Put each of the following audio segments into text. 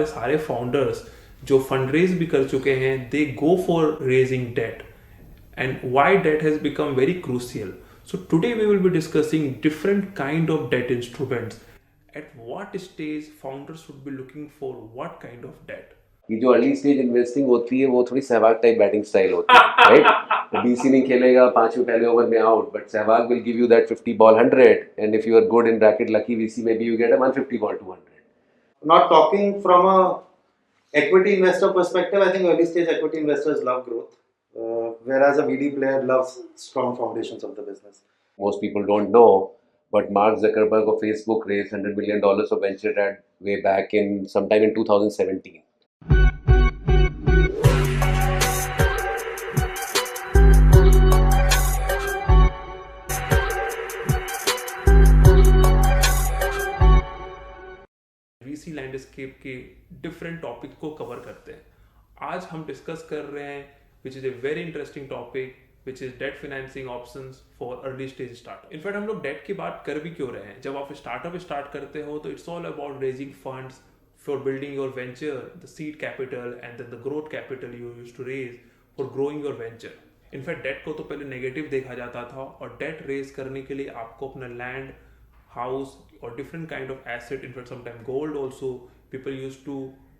सारे फाउंडर्स जो फंडरेज भी कर चुके हैं they go for raising debt and why debt has become very crucial. So today we will be discussing different kind of debt instruments. At what stage founders should be looking for what kind of debt. ये जो early stage investing होती है वो थोड़ी Sehwag type batting style होती है, right? तो BC नहीं खेलेगा 5वें पहले ओवर में out, but Sehwag will give you that 50 ball 100 and if you are good in bracket lucky VC maybe you get a 150 ball 200. Not talking from a equity investor perspective, I think early stage equity investors love growth, whereas a VD player loves strong foundations of the business. Most people don't know, but Mark Zuckerberg of Facebook raised $100 million of venture debt way back in sometime in 2017. VC landscape के different topic को cover करते हैं. आज हम discuss कर रहे हैं which is a very interesting topic which is debt financing options for early stage startup. In fact हम लोग डेट की बात कर भी क्यों रहे हैं? जब आप स्टार्टअप स्टार्ट करते हो तो it's all about raising funds for building your venture, the seed capital and then the growth capital you use to raise for growing your venture. In fact debt को तो पहले नेगेटिव देखा जाता था और डेट रेज करने के लिए आपको अपना land, house or different kind of asset, in fact sometimes gold also people used to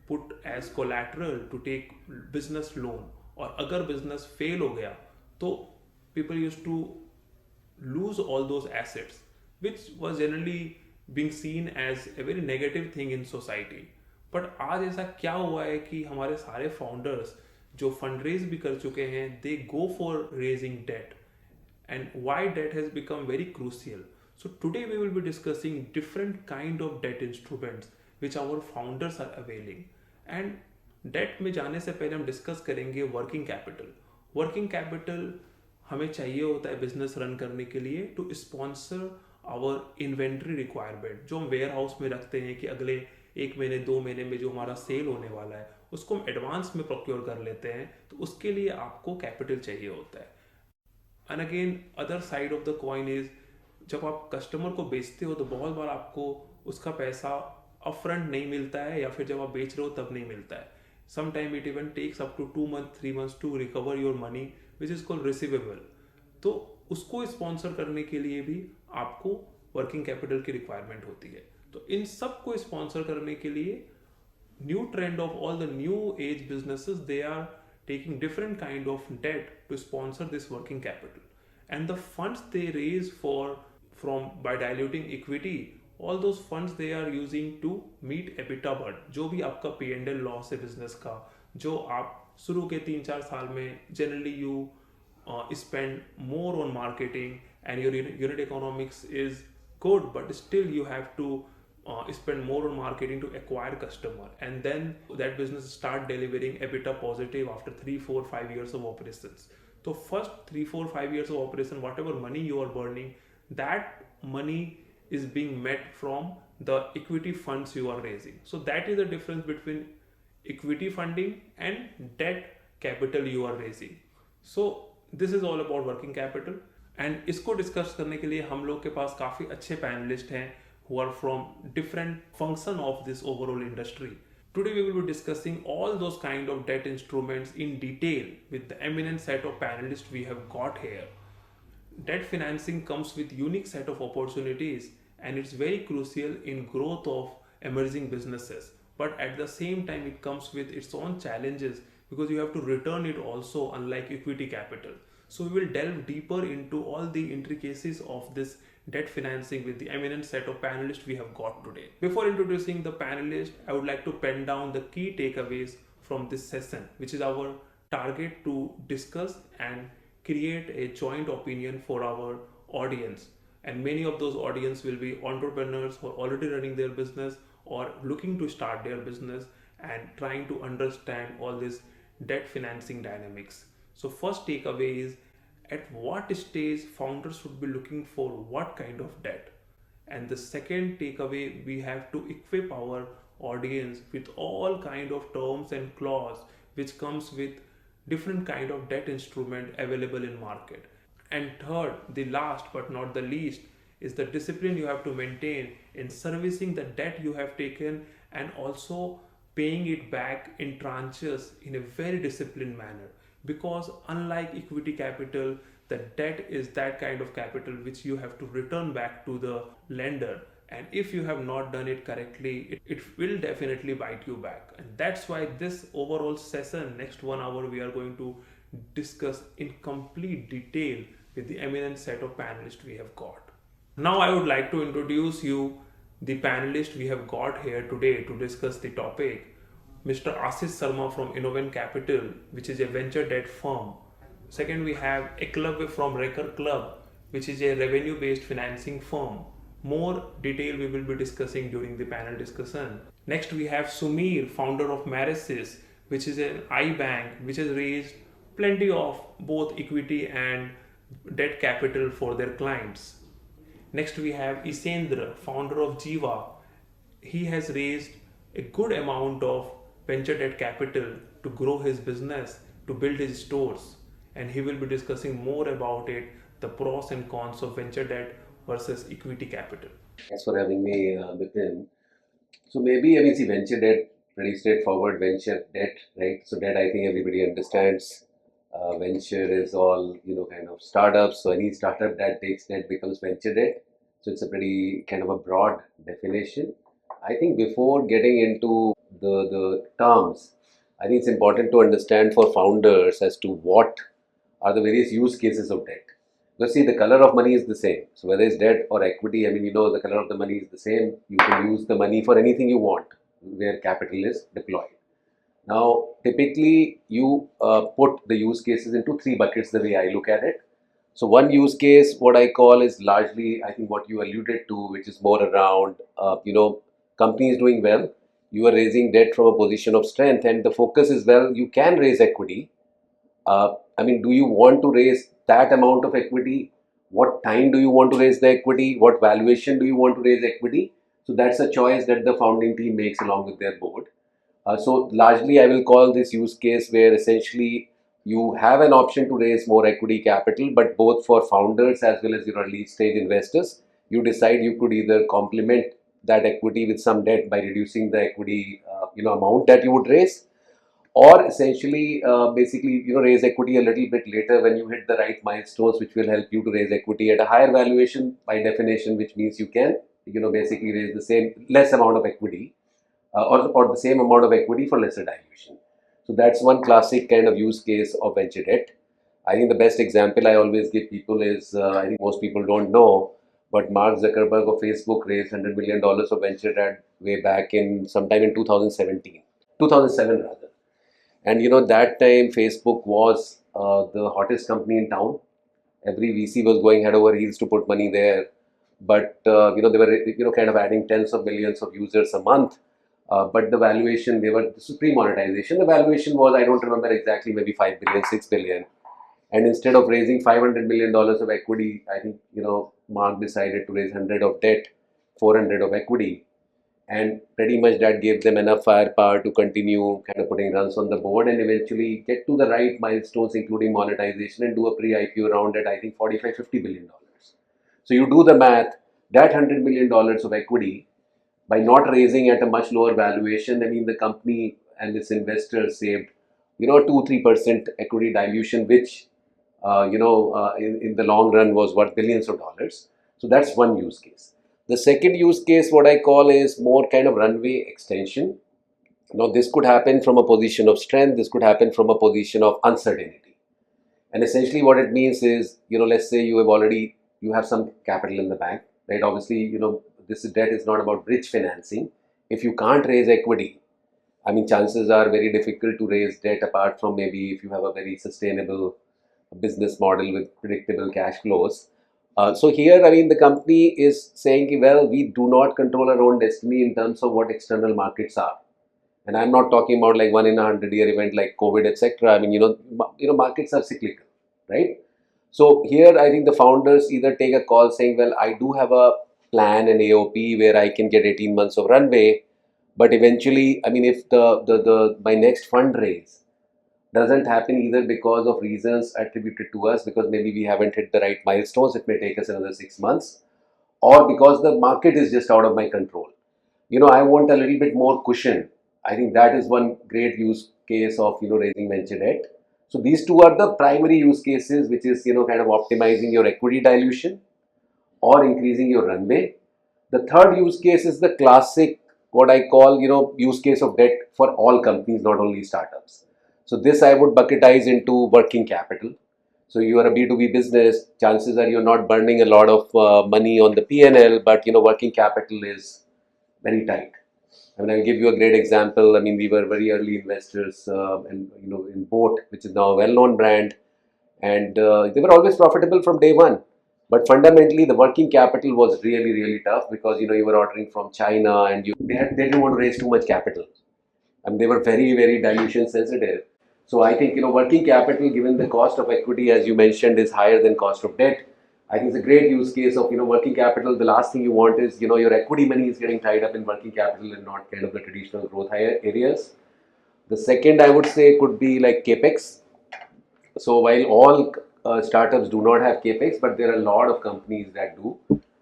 put as collateral to take business loan. और अगर business fail हो गया तो people used to lose all those assets which was generally being seen as a very negative thing in society. but आज ऐसा क्या हुआ है कि हमारे सारे founders जो fundraise भी कर चुके हैं they go for raising debt and why debt has become very crucial. So today we will be discussing different kind of debt instruments which our founders are availing. And debt में जाने से पहले हम discuss करेंगे working capital. Working capital हमें चाहिए होता है बिजनेस रन करने के लिए to sponsor our inventory requirement जो हम वेयर हाउस में रखते हैं कि अगले 1 महीने 2 महीने में जो हमारा सेल होने वाला है उसको हम एडवांस में प्रोक्योर कर लेते हैं. तो उसके लिए आपको कैपिटल चाहिए होता है. And again other side of the coin is जब आप कस्टमर को बेचते हो तो बहुत बार आपको उसका पैसा अपफ्रंट नहीं मिलता है या फिर जब आप बेच रहे हो तब नहीं मिलता है. Some time it even takes up to 2 months 3 months to recover your money which is called receivable. तो उसको स्पॉन्सर करने के लिए भी आपको वर्किंग कैपिटल की रिक्वायरमेंट होती है. तो इन सब को स्पॉन्सर करने के लिए new trend of all the new age businesses they are taking different kind of debt to sponsor this working capital. And the funds they raise by diluting equity, all those funds they are using to meet EBITDA burn. जो भी आपका P&L loss है business का, जो आप शुरू के 3-4 साल में generally you spend more on marketing and your unit economics is good, but still you have to spend more on marketing to acquire customer, and then that business start delivering EBITDA positive after 3-4-5 years of operations. So first 3-4-5 years of operation, whatever money you are burning, that money is being met from the equity funds you are raising. So that is the difference between equity funding and debt capital you are raising. So this is all about working capital. And इसको discuss करने के लिए हम लोग के पास काफ़ी अच्छे panelist हैं who are from different function of this overall industry. Today we will be discussing all those kind of debt instruments in detail with the eminent set of panelists we have got here. Debt financing comes with unique set of opportunities and it's very crucial in growth of emerging businesses. But at the same time it comes with its own challenges because you have to return it also, unlike equity capital. So we will delve deeper into all the intricacies of this debt financing with the eminent set of panelists we have got today. Before introducing the panelists, I would like to pen down the key takeaways from this session, which is our target to discuss and create a joint opinion for our audience. And many of those audience will be entrepreneurs who are already running their business or looking to start their business and trying to understand all this debt financing dynamics. So first takeaway is, at what stage founders should be looking for what kind of debt? And the second takeaway, we have to equip our audience with all kind of terms and clause which comes with different kind of debt instrument available in market. And third, the last but not the least, is the discipline you have to maintain in servicing the debt you have taken and also paying it back in tranches in a very disciplined manner, because unlike equity capital, the debt is that kind of capital which you have to return back to the lender, and if you have not done it correctly, it will definitely bite you back. And that's why this overall session, next 1 hour, we are going to discuss in complete detail with the eminent set of panelists we have got. Now I would like to introduce you the panelist we have got here today to discuss the topic, Mr. Ashish Sharma from Innoven Capital, which is a venture debt firm. Second, we have Ekalavya from Recur Club, which is a revenue-based financing firm. More detail we will be discussing during the panel discussion. Next, we have Sumir, founder of Merisis, which is an iBank which has raised plenty of both equity and debt capital for their clients. Next, we have Ishendra, founder of Jiva. He has raised a good amount of venture debt capital to grow his business, to build his stores, and he will be discussing more about it, the pros and cons of venture debt versus equity capital. Thanks for having me, Bipin. So maybe, I mean, see, venture debt, pretty straightforward, venture debt, right? So debt, I think everybody understands. Venture is all, kind of startups. So any startup that takes debt becomes venture debt. So it's a pretty kind of a broad definition. I think before getting into the terms, I think it's important to understand for founders as to what are the various use cases of debt. Because see, the color of money is the same. So whether it's debt or equity, I mean, the color of the money is the same. You can use the money for anything you want where capital is deployed. Now, typically, you put the use cases into three buckets the way I look at it. So one use case, what I call is largely, I think what you alluded to, which is more around, company is doing well. You are raising debt from a position of strength, and the focus is, well, you can raise equity. Do you want to raise that amount of equity? What time do you want to raise the equity? What valuation do you want to raise equity? So that's a choice that the founding team makes along with their board. So largely I will call this use case where essentially you have an option to raise more equity capital, but both for founders as well as your early stage investors, you decide you could either complement that equity with some debt by reducing the equity amount that you would raise, or essentially basically raise equity a little bit later when you hit the right milestones, which will help you to raise equity at a higher valuation by definition, which means you can basically raise the same less amount of equity or the same amount of equity for lesser dilution. So that's one classic kind of use case of venture debt. I think the best example I always give people is, I think most people don't know, but Mark Zuckerberg of Facebook raised $100 million of venture debt way back in sometime in 2007 rather. And that time Facebook was the hottest company in town. Every VC was going head over heels to put money there. But they were kind of adding tens of millions of users a month. But the valuation, this was pre-monetization. The valuation was, I don't remember exactly, maybe 5 billion, 6 billion. And instead of raising $500 million of equity, I think, Mark decided to raise 100 of debt, 400 of equity. And pretty much that gave them enough firepower to continue kind of putting runs on the board and eventually get to the right milestones, including monetization, and do a pre-IPO round at, I think, $45-50 billion. So you do the math, that $100 million of equity, by not raising at a much lower valuation, I mean, the company and its investors saved, 2-3% equity dilution, which, in the long run was worth billions of dollars. So that's one use case. The second use case, what I call is more kind of runway extension. Now, this could happen from a position of strength. This could happen from a position of uncertainty. And essentially what it means is, let's say you have some capital in the bank, right? Obviously, this debt is not about bridge financing. If you can't raise equity, I mean, chances are very difficult to raise debt apart from maybe if you have a very sustainable business model with predictable cash flows. So here, I mean, the company is saying, well, we do not control our own destiny in terms of what external markets are. And I'm not talking about like 1 in a 100-year event like COVID, etc. I mean, markets are cyclical, right? So here, I think the founders either take a call saying, well, I do have a plan, an AOP where I can get 18 months of runway, but eventually, I mean, if my next fundraise doesn't happen either because of reasons attributed to us, because maybe we haven't hit the right milestones, it may take us another 6 months, or because the market is just out of my control. I want a little bit more cushion I think that is one great use case of raising venture debt. So these two are the primary use cases, which is kind of optimizing your equity dilution or increasing your runway. The third use case is the classic, what I call use case of debt for all companies, not only startups. So this I would bucketize into working capital. So you are a B2B business, chances are you're not burning a lot of money on the P&L, but working capital is very tight. I mean, I'll give you a great example. I mean, we were very early investors, and in Boat, which is now a well-known brand, and they were always profitable from day one. But fundamentally, the working capital was really, really tough because you were ordering from China, and they didn't want to raise too much capital. I mean, they were very, very dilution sensitive. So I think working capital, given the cost of equity, as you mentioned, is higher than cost of debt. I think it's a great use case of working capital. The last thing you want is your equity money is getting tied up in working capital and not kind of the traditional growth higher areas. The second I would say could be like capex. So while all startups do not have capex, but there are a lot of companies that do.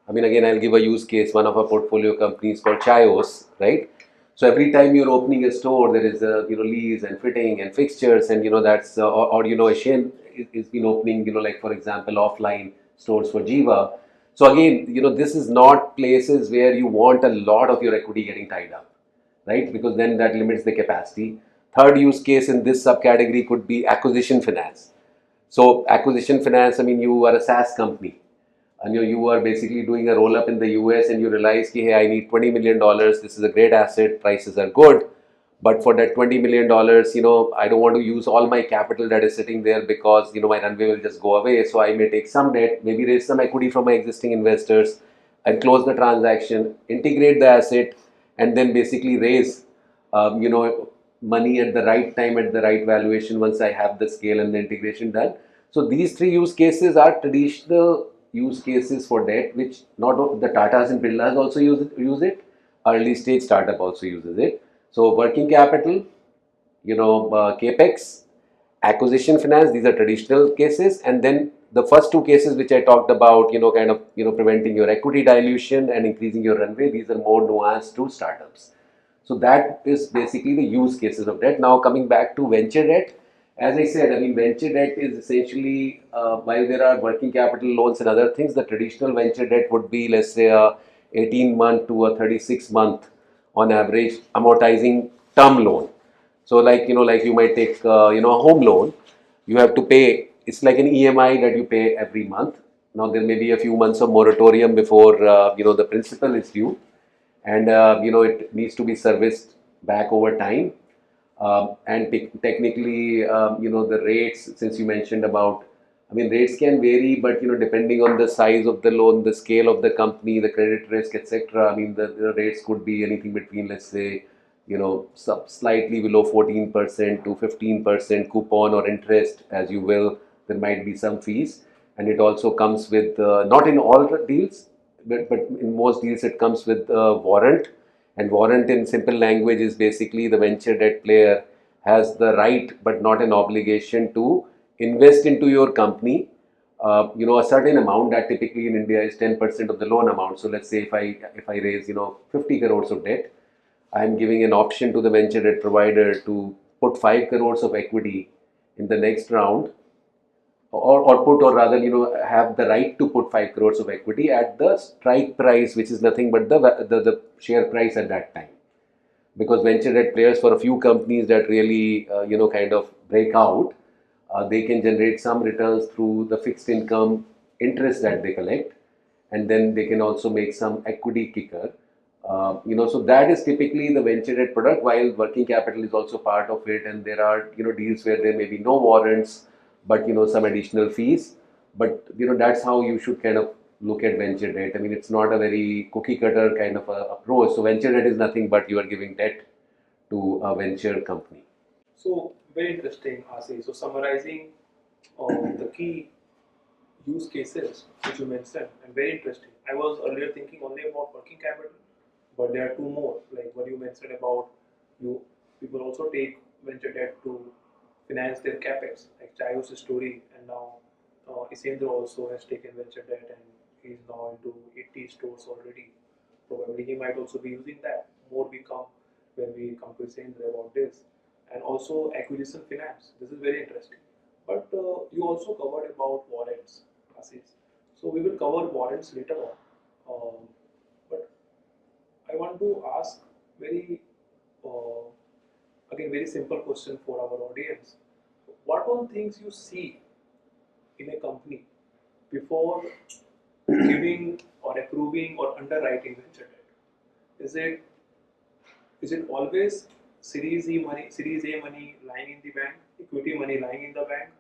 I mean, again, I'll give a use case. One of our portfolio companies called Chios, right? So every time you're opening a store, there is a lease and fitting and fixtures, and that's or Ashish is been opening like for example offline stores for Jiva. So again, this is not places where you want a lot of your equity getting tied up, right? Because then that limits the capacity. Third use case in this subcategory could be acquisition finance. So acquisition finance, I mean, you are a SaaS company and you are basically doing a roll up in the US and you realize, hey, I need $20 million. This is a great asset. Prices are good. But for that $20 million, I don't want to use all my capital that is sitting there because, my runway will just go away. So I may take some debt, maybe raise some equity from my existing investors and close the transaction, integrate the asset, and then basically raise, money at the right time, at the right valuation once I have the scale and the integration done. So these three use cases are traditional use cases for debt, which not the Tatas and Birlas also use it. Early stage startup also uses it. So working capital, capex, acquisition finance, these are traditional cases, and then the first two cases which I talked about, kind of preventing your equity dilution and increasing your runway, these are more nuanced to startups. So that is basically the use cases of debt. Now coming back to venture debt, as I said, I mean venture debt is essentially while there are working capital loans and other things, the traditional venture debt would be let's say a 18-month to a 36-month on average amortizing term loan. So like you might take a home loan, you have to pay. It's like an EMI that you pay every month. Now there may be a few months of moratorium before the principal is due, and it needs to be serviced back over time. And technically, the rates, since you mentioned about, I mean, rates can vary, but depending on the size of the loan, the scale of the company, the credit risk, etc. I mean, the rates could be anything between, let's say, slightly below 14% to 15% coupon or interest, as you will. There might be some fees, and it also comes with not in all deals, but in most deals it comes with warrant. And warrant in simple language is basically the venture debt player has the right but not an obligation to invest into your company a certain amount that typically in India is 10% of the loan amount. So let's say if I raise 50 crores of debt, I'm giving an option to the venture debt provider to put 5 crores of equity in the next round, or rather have the right to put 5 crores of equity at the strike price, which is nothing but the share price at that time. Because venture debt players, for a few companies that really kind of break out, they can generate some returns through the fixed income interest that they collect, and then they can also make some equity kicker. So that is typically the venture debt product, while working capital is also part of it, and there are deals where there may be no warrants, but some additional fees. But that's how you should kind of look at venture debt. I mean, it's not a very cookie cutter kind of a approach. So venture debt is nothing but you are giving debt to a venture company. So very interesting, Ashish. So summarizing the key use cases which you mentioned, and very interesting. I was earlier thinking only about working capital, but there are two more, like what you mentioned about you people also take venture debt to finance their capex, like Chayo's story, and now Ishendra also has taken venture debt and he's now into 80 stores already. Probably he might also be using that. More become when we come to Ishendra about this, and also acquisition finance. This is very interesting. But you also covered about warrants, Ashish. So we will cover warrants later on. But I want to ask very again very simple question for our audience. What all things you see in a company before giving or approving or underwriting venture debt? Is it always Series A money lying in the bank, equity money lying in the bank,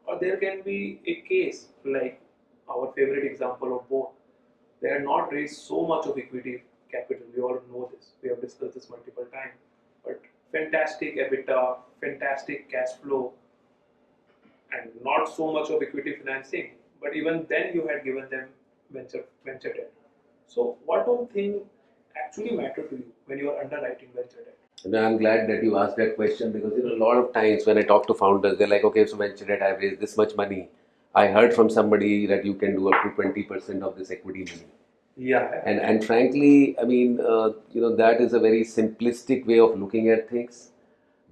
or there can be a case like our favorite example of Bone. They had not raised so much of equity capital. We all know this. We have discussed this multiple times. But fantastic EBITDA, fantastic cash flow, and not so much of equity financing. But even then, you had given them venture debt. So, what all thing actually matter to you when you are underwriting venture debt? And I'm glad that you asked that question because a lot of times when I talk to founders, they're like, okay, so venture debt, I've raised this much money. I heard from somebody that you can do up to 20% of this equity money. Yeah. And frankly, I mean, that is a very simplistic way of looking at things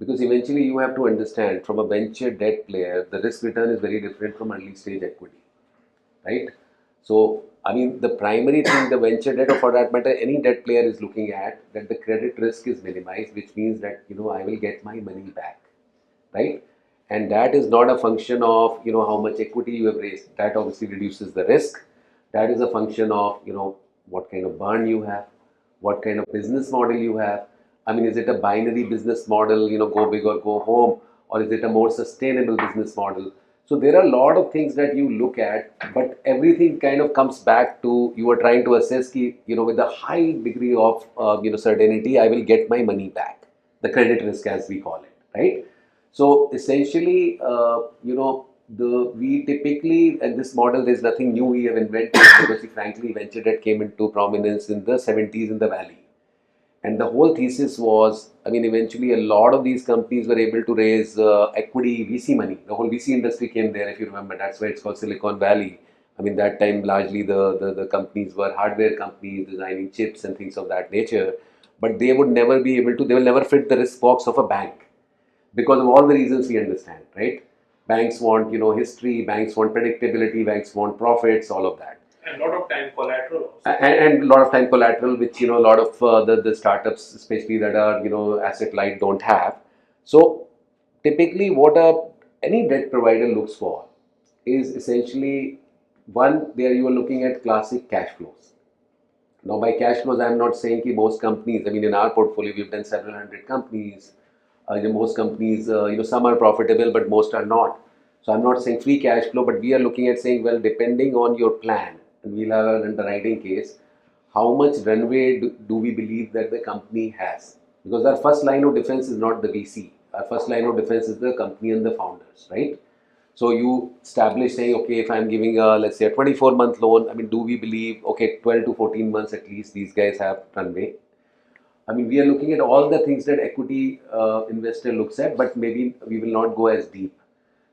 because eventually you have to understand from a venture debt player, the risk return is very different from early stage equity, right? So, I mean, the primary thing the venture debt or for that matter, any debt player is looking at that the credit risk is minimized, which means that, I will get my money back, right? And that is not a function of, how much equity you have raised. That obviously reduces the risk. That is a function of, what kind of burn you have, what kind of business model you have. I mean, is it a binary business model, go big or go home, or is it a more sustainable business model? So there are a lot of things that you look at, but everything kind of comes back to you are trying to assess, with a high degree of, certainty, I will get my money back. The credit risk, as we call it, right? So essentially, we typically, and this model, there's nothing new we have invented because frankly, venture debt came into prominence in the 70s in the Valley. And the whole thesis was, I mean, eventually a lot of these companies were able to raise equity VC money. The whole VC industry came there, if you remember. That's why it's called Silicon Valley. I mean, that time largely the companies were hardware companies designing chips and things of that nature. But they would never be able to, they will never fit the risk box of a bank because of all the reasons we understand, right? Banks want, history, banks want predictability, banks want profits, all of that. And a lot of time collateral also. And a lot of time collateral, which, a lot of the startups, especially that are, asset light, don't have. So typically what any debt provider looks for is essentially, one, there you are looking at classic cash flows. Now by cash flows, I am not saying that most companies, I mean in our portfolio, we've done several hundred companies. Most companies, some are profitable, but most are not. So I'm not saying free cash flow, but we are looking at saying, well, depending on your plan, and we'll have an underwriting case, how much runway do we believe that the company has? Because our first line of defense is not the VC. Our first line of defense is the company and the founders, right? So you establish saying, okay, if I'm giving let's say a 24-month loan, I mean, do we believe, okay, 12 to 14 months at least these guys have runway? I mean, we are looking at all the things that equity investor looks at, but maybe we will not go as deep.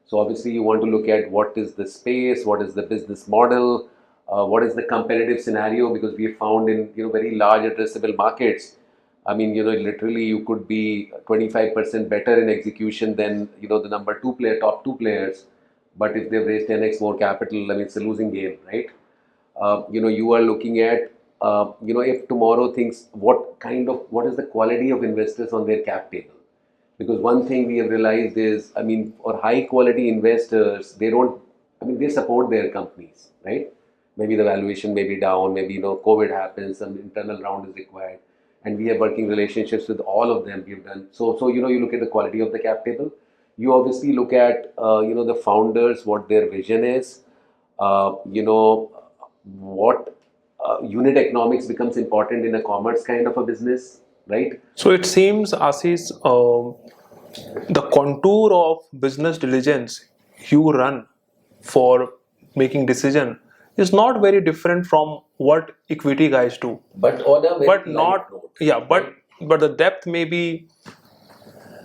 So obviously you want to look at what is the space, what is the business model, what is the competitive scenario, because we have found in very large addressable markets. I mean, literally you could be 25% better in execution than the number two player, top two players. But if they've raised 10x more capital, I mean, it's a losing game, right? You are looking at if tomorrow thinks what is the quality of investors on their cap table. Because one thing we have realized is, I mean, for high quality investors, they support their companies, right? Maybe the valuation may be down, maybe, COVID happens, some internal round is required. And we have working relationships with all of them we've done. So you look at the quality of the cap table. You obviously look at, the founders, what their vision is, what unit economics becomes important in a commerce kind of a business, right? So it seems, Ashish, the contour of business diligence you run for making decision is not very different from what equity guys do. But on a very But light not, note, yeah, right? but the depth may be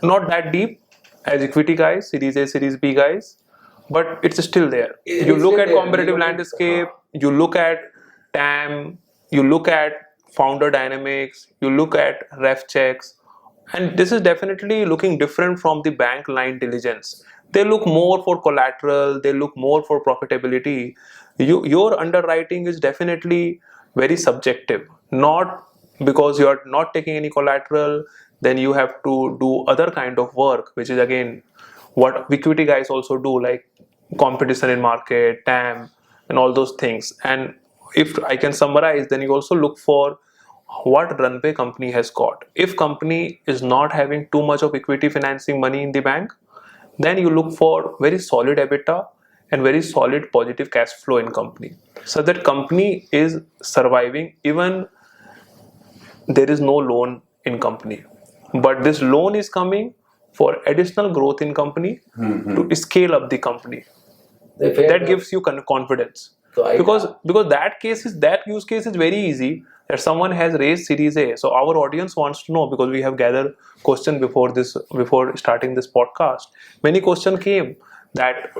not that deep as equity guys, Series A, Series B guys, but it's still there. It's You look still at there. competitive You look at- landscape, you look at TAM, you look at founder dynamics, you look at ref checks, And this is definitely looking different from the bank line diligence. They look more for collateral, they look more for profitability. Your underwriting is definitely very subjective. Not because you are not taking any collateral, then you have to do other kind of work, which is again what equity guys also do, like competition in market, TAM, and all those things. And if I can summarize, then you also look for what runway company has got. If company is not having too much of equity financing money in the bank, then you look for very solid EBITDA and very solid positive cash flow in company, so that company is surviving even there is no loan in company, but this loan is coming for additional growth in company to scale up the company. That gives you confidence. So Because that use case is very easy, that someone has raised series A. So our audience wants to know, because we have gathered question before starting this podcast. Many question came that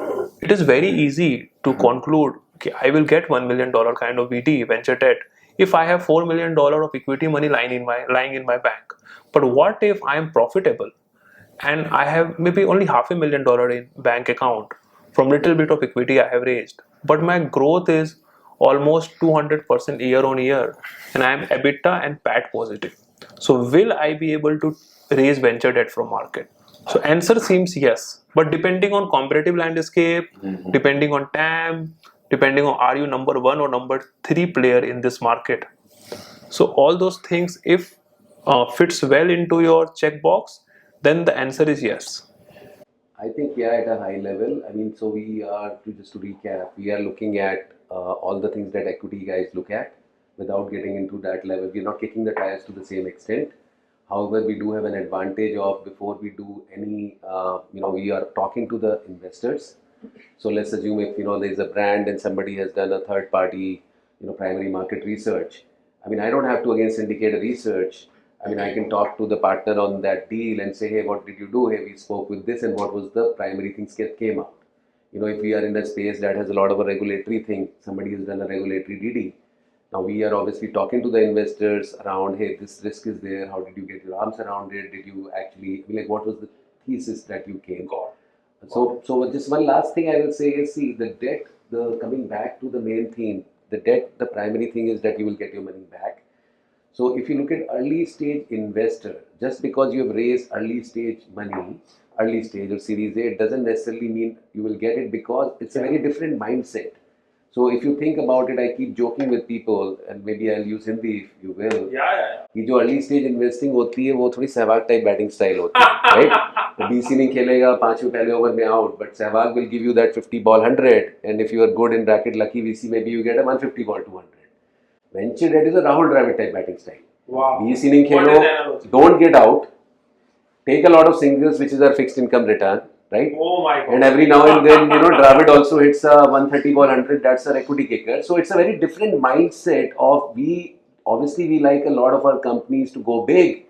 it is very easy to conclude, okay, I will get $1 million kind of VD venture debt if I have $4 million of equity money lying in my bank. But what if I am profitable and I have maybe only $500,000 in bank account from little bit of equity I have raised, but my growth is almost 200% year on year, and I am EBITDA and PAT positive. So will I be able to raise venture debt from market? So answer seems yes, but depending on competitive landscape, depending on TAM, depending on are you number one or number three player in this market. So all those things, if fits well into your checkbox, then the answer is yes. I think, yeah, at a high level. I mean, so we are, just to recap, we are looking at all the things that equity guys look at without getting into that level. We're not kicking the tires to the same extent. However, we do have an advantage of, before we do any, we are talking to the investors. So let's assume if, there's a brand and somebody has done a third party, primary market research. I mean, I don't have to again syndicate a research. I mean, I can talk to the partner on that deal and say, hey, what did you do? Hey, we spoke with this, and what was the primary things that came out? If we are in a space that has a lot of a regulatory thing, somebody has done a regulatory DD. Now we are obviously talking to the investors around, hey, this risk is there. How did you get your arms around it? Did you actually, what was the thesis that you came? So just one last thing I will say is, see, the debt, coming back to the main theme, the debt, the primary thing is that you will get your money back. So if you look at early stage investor, just because you have raised early stage money, early stage or series A, it doesn't necessarily mean you will get it, because it's a very different mindset. So if you think about it, I keep joking with people, and maybe I'll use Hindi if you will. कि जो early stage investing होती है वो थोड़ी Sehwag type batting style होती है, right? तो BC नहीं खेलेगा 5वें पहले ओवर में out, but Sehwag will give you that 50 ball 100, and if you are good in bracket lucky वीसी maybe you get a 150 ball 200. Venture debt is a Rahul Dravid type batting style. Wow. BC नहीं खेलो, don't get out, take a lot of singles, which is our fixed income return, right? Oh my God. And every now and then, Dravid also hits a 130 ball 100, that's our equity kicker. So it's a very different mindset of, we like a lot of our companies to go big,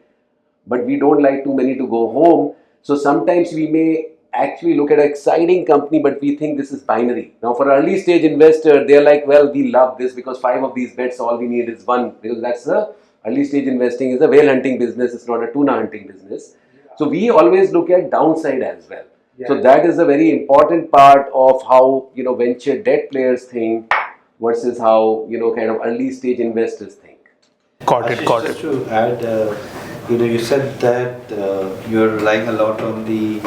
but we don't like too many to go home. So sometimes we may actually look at an exciting company, but we think this is binary. Now for early stage investor, they're like, well, we love this because 5 of these bets, all we need is one, because that's the early stage investing is a whale hunting business. It's not a tuna hunting business. So we always look at downside as well. So that is a very important part of how, venture debt players think versus how, kind of early stage investors think. Got it. Just to add, you said that you're relying a lot on the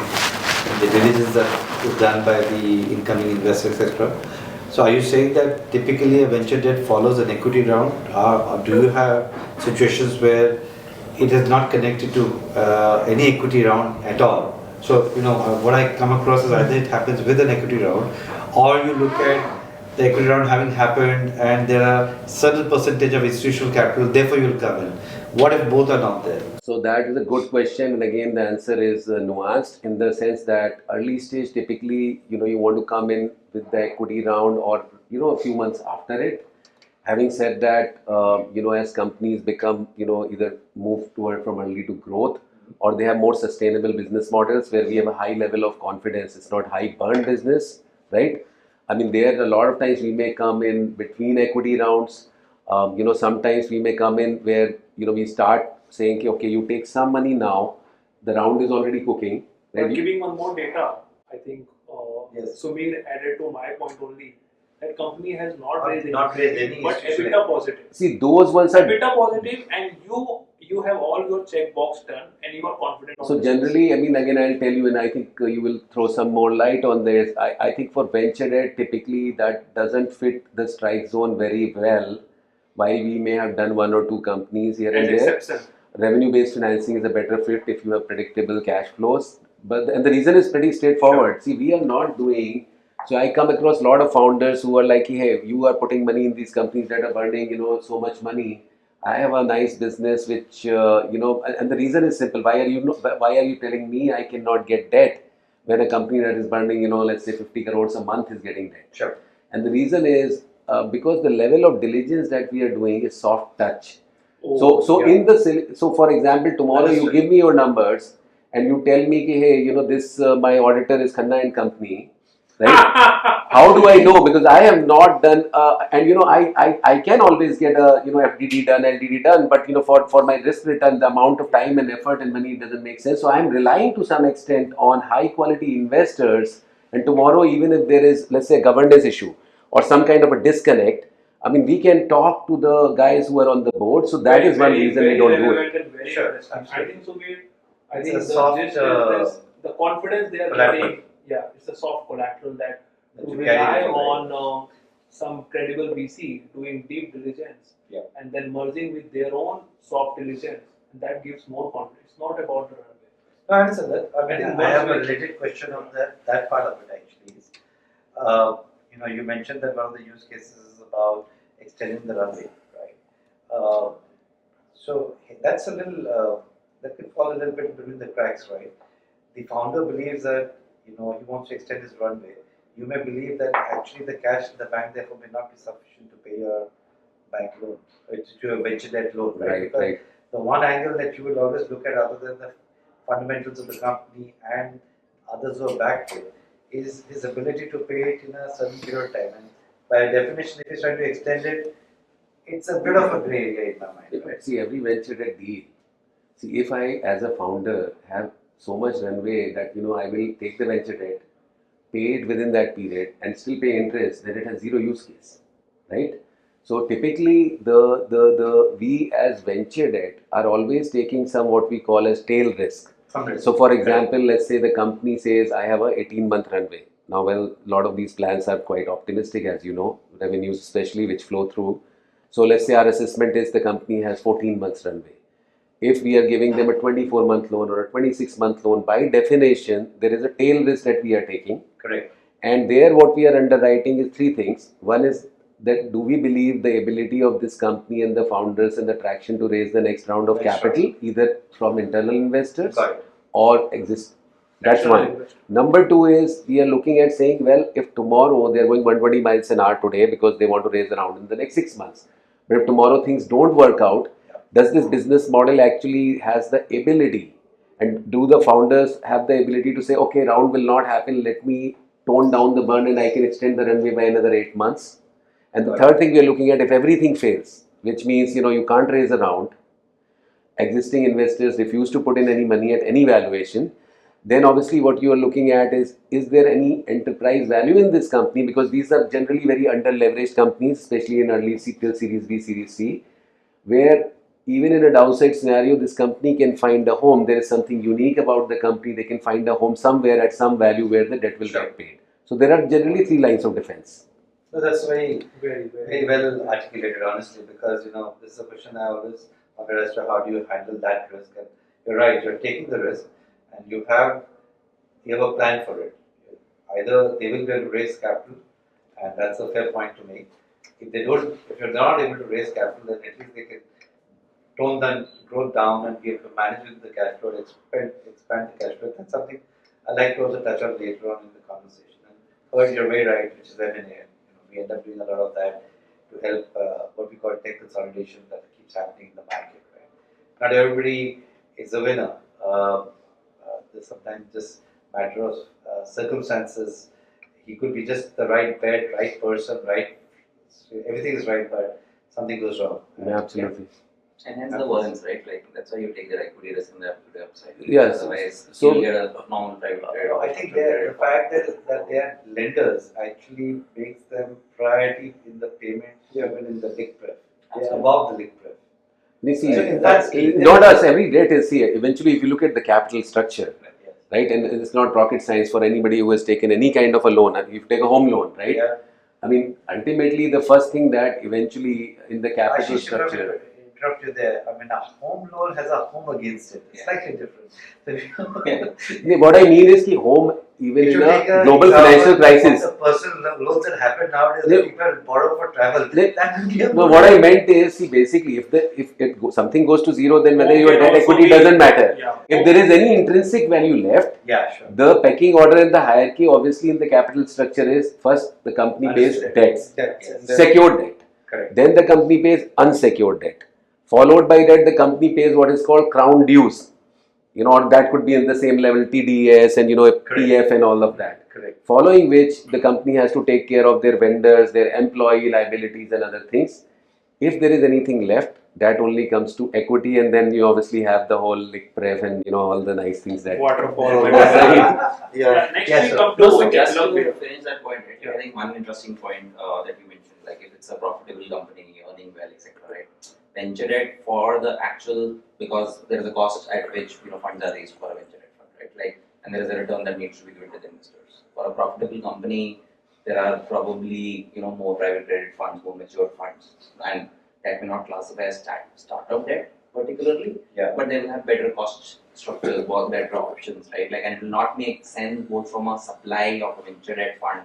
diligence that is done by the incoming investors, etc. So are you saying that typically a venture debt follows an equity round, or do you have situations where it is not connected to any equity round at all? So, what I come across is either it happens with an equity round, or you look at the equity round having happened and there are certain percentage of institutional capital, therefore you'll come in. What if both are not there? So that is a good question, and again the answer is nuanced, in the sense that early stage typically, you want to come in with the equity round or, a few months after it. Having said that, as companies become, either move toward from early to growth, or they have more sustainable business models where we have a high level of confidence, it's not high burn business, right? I mean, there a lot of times we may come in between equity rounds. Sometimes we may come in where, we start saying, okay, you take some money now, the round is already cooking. But Right? giving one more data, I think Yes. Sumir added to my point only. That company has not raised Not raised any but institutional EBITDA positive. See, those ones are EBITDA positive, and you have all your checkbox done, and you are confident. On so this. generally, I mean, again, I'll tell you, and I think you will throw some more light on this. I think for venture debt, typically that doesn't fit the strike zone very well. While we may have done one or two companies here and As there, exception. revenue-based financing is a better fit if you have predictable cash flows. And the reason is pretty straightforward. See, we are not doing. So I come across a lot of founders who are like, hey, you are putting money in these companies that are burning, so much money. I have a nice business which, and the reason is simple. Why are you telling me I cannot get debt when a company that is burning, let's say 50 crores a month is getting debt? Sure. And the reason is because the level of diligence that we are doing is soft touch. So for example, tomorrow you give me your numbers and you tell me, ki, hey, this my auditor is Khanna and Company, right? How do I know? Because I have not done, and I can always get a FDD done, LDD done, but for my risk return, the amount of time and effort and money doesn't make sense. So I am relying to some extent on high quality investors. And tomorrow, even if there is, let's say, a governance issue or some kind of a disconnect, I mean, we can talk to the guys who are on the board. So that is one reason we don't do it. Sure, I think Sumir, I It's think a the soft, gist is the confidence they are collateral. getting. Yeah, it's a soft collateral that That to you carry rely with you, right? on some credible VC doing deep diligence Yeah. and then merging with their own soft diligence, and that gives more confidence. It's not about the runway. No, I understand that. I think mean, I have a most- related question on that part of it actually. Is, you mentioned that one of the use cases is about extending the runway, right? So that's a little that can fall a little bit between the cracks, right? The founder believes that he wants to extend his runway. You may believe that actually the cash in the bank therefore may not be sufficient to pay your bank loan, to a venture debt loan, right? Right, Because right. the one angle that you will always look at, other than the fundamentals of the company and others who are backed it, is his ability to pay it in a certain period of time. And by definition, if he's trying to extend it, it's a bit of a grey area in my mind. Right? See, every venture debt deal. See, if I, as a founder, have so much runway that I will take the venture debt, pay it within that period, and still pay interest, then it has zero use case, right? So typically, the we as venture debt are always taking some what we call as tail risk. So, for example, let's say the company says I have a 18-month runway. Now, well, a lot of these plans are quite optimistic, as you know, revenues especially which flow through. So let's say our assessment is the company has 14 months runway. If we are giving them a 24-month loan or a 26-month loan, by definition, there is a tail risk that we are taking. Correct. And there what we are underwriting is three things. One is that do we believe the ability of this company and the founders and the traction to raise the next round of That's capital, right. either from internal investors Got it. or exist. That's External one. investors. Number two is we are looking at saying, well, if tomorrow they are going 120 miles an hour today because they want to raise the round in the next 6 months, but if tomorrow things don't work out, does this business model actually has the ability, and do the founders have the ability to say, okay, round will not happen, let me tone down the burn and I can extend the runway by another 8 months. And the third thing we are looking at, if everything fails, which means you can't raise a round, existing investors refuse to put in any money at any valuation, then obviously what you are looking at is there any enterprise value in this company, because these are generally very under leveraged companies, especially in early Series B, Series C, where even in a downside scenario, this company can find a home. There is something unique about the company. They can find a home somewhere at some value where the debt will get paid. So there are generally three lines of defense. So that's very, Very, very well articulated, honestly, because this is a question I always wonder as to how do you handle that risk. And you're right, you're taking the risk, and you have a plan for it. Either they will be able to raise capital, and that's a fair point to make. If you're not able to raise capital, then at least they can tone the growth down and be able to manage with the cash flow, expand the cash flow. That's something I like to also touch on later on in the conversation. And third, you're very right, which is M&A. We end up doing a lot of that to help what we call tech consolidation that keeps happening in the market. Right? Not everybody is a winner. There's sometimes just matter of circumstances. He could be just the right bet, right person, right. Everything is right, but something goes wrong. Yeah, absolutely. And hence the warrants, right? Like that's why you take the equity risk and the equity upside. Yes. Otherwise, So- you get a normal private credit. I think the fact that they are lenders actually makes them priority in the payment, even in the lick pref. They are above the lick pref. You see, So in that scheme- not us, every debt is, see, eventually if you look at the capital structure, Yes. right, and it's not rocket science for anybody who has taken any kind of a loan, if you take a home loan, right, Yeah. I mean, ultimately the first thing that eventually in the capital Ashish, structure, interrupt you there. I mean, a home loan has a home against it. It's slightly different. So what I mean is, home, even if in you take a a global example financial crisis, of the personal loans that happen nowadays, Yeah. people borrow for travel. Yeah. That will be a no, what I meant is, see, basically, something goes to zero, then whether Home your can debt also equity be- doesn't matter. Yeah. If there is any intrinsic value left, Yeah, sure. the pecking order and the hierarchy, obviously, in the capital structure is first the company pays Understood. debts, Debts and then- secured debt. Correct. Then the company pays unsecured debt. Followed by that, the company pays what is called crown dues. Or that could be in the same level, TDS and PF and all of that. Correct. Following which, the company has to take care of their vendors, their employee liabilities and other things. If there is anything left, that only comes to equity, and then you obviously have the whole lick pref and all the nice things that Waterfall. Yeah. Next Yes, we sir. come No, to so just to Ekalavya. finish that point, right? I think one interesting point that you mentioned, like if it's a profitable company, earning well, etc., right? Venture debt for the actual, because there is a cost at which funds are raised for a venture debt fund, right? Like, and there is a return that needs to be given to the investors. For a profitable company, there are probably more private credit funds, more mature funds, and that may not classify as startup debt particularly, Yeah. but they will have better cost structures, better options, right? Like, and it will not make sense both from a supply of a venture debt fund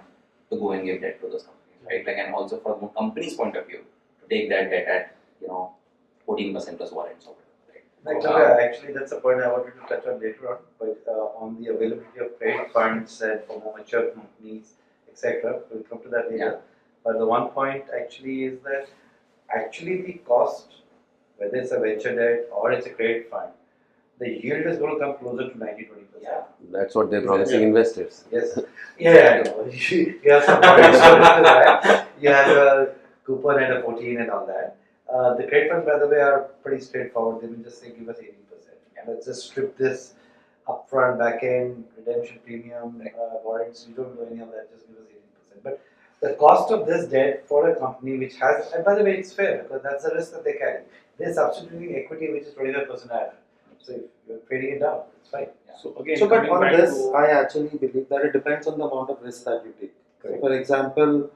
to go and give debt to those companies, right? Like, and also from a company's point of view, to take that debt at 14% plus warrants or whatever, right? Actually, that's a point I wanted to touch on later on, but on the availability of credit funds and for more mature companies, etc. We'll come to that later. Yeah. But the one point actually is that actually the cost, whether it's a venture debt or it's a credit fund, the yield is going to come closer to 90-20%. Yeah. that's what they're promising investors. Yes. Yeah, I know. You have some points to that. You have a coupon and a 14 and all that. The credit funds, by the way, are pretty straightforward. They will just say give us 18%. Let's just strip this upfront, back end, redemption premium, warrants. You don't do any of that. Just give us 18%. But the cost of this debt for a company which has, and by the way, it's fair because that's the risk that they carry. They're substituting equity which is 25% higher. So if you're trading it down, it's fine. So again, So, but coming on back this, to- I actually believe that it depends on the amount of risk that you take. So, Correct. for example,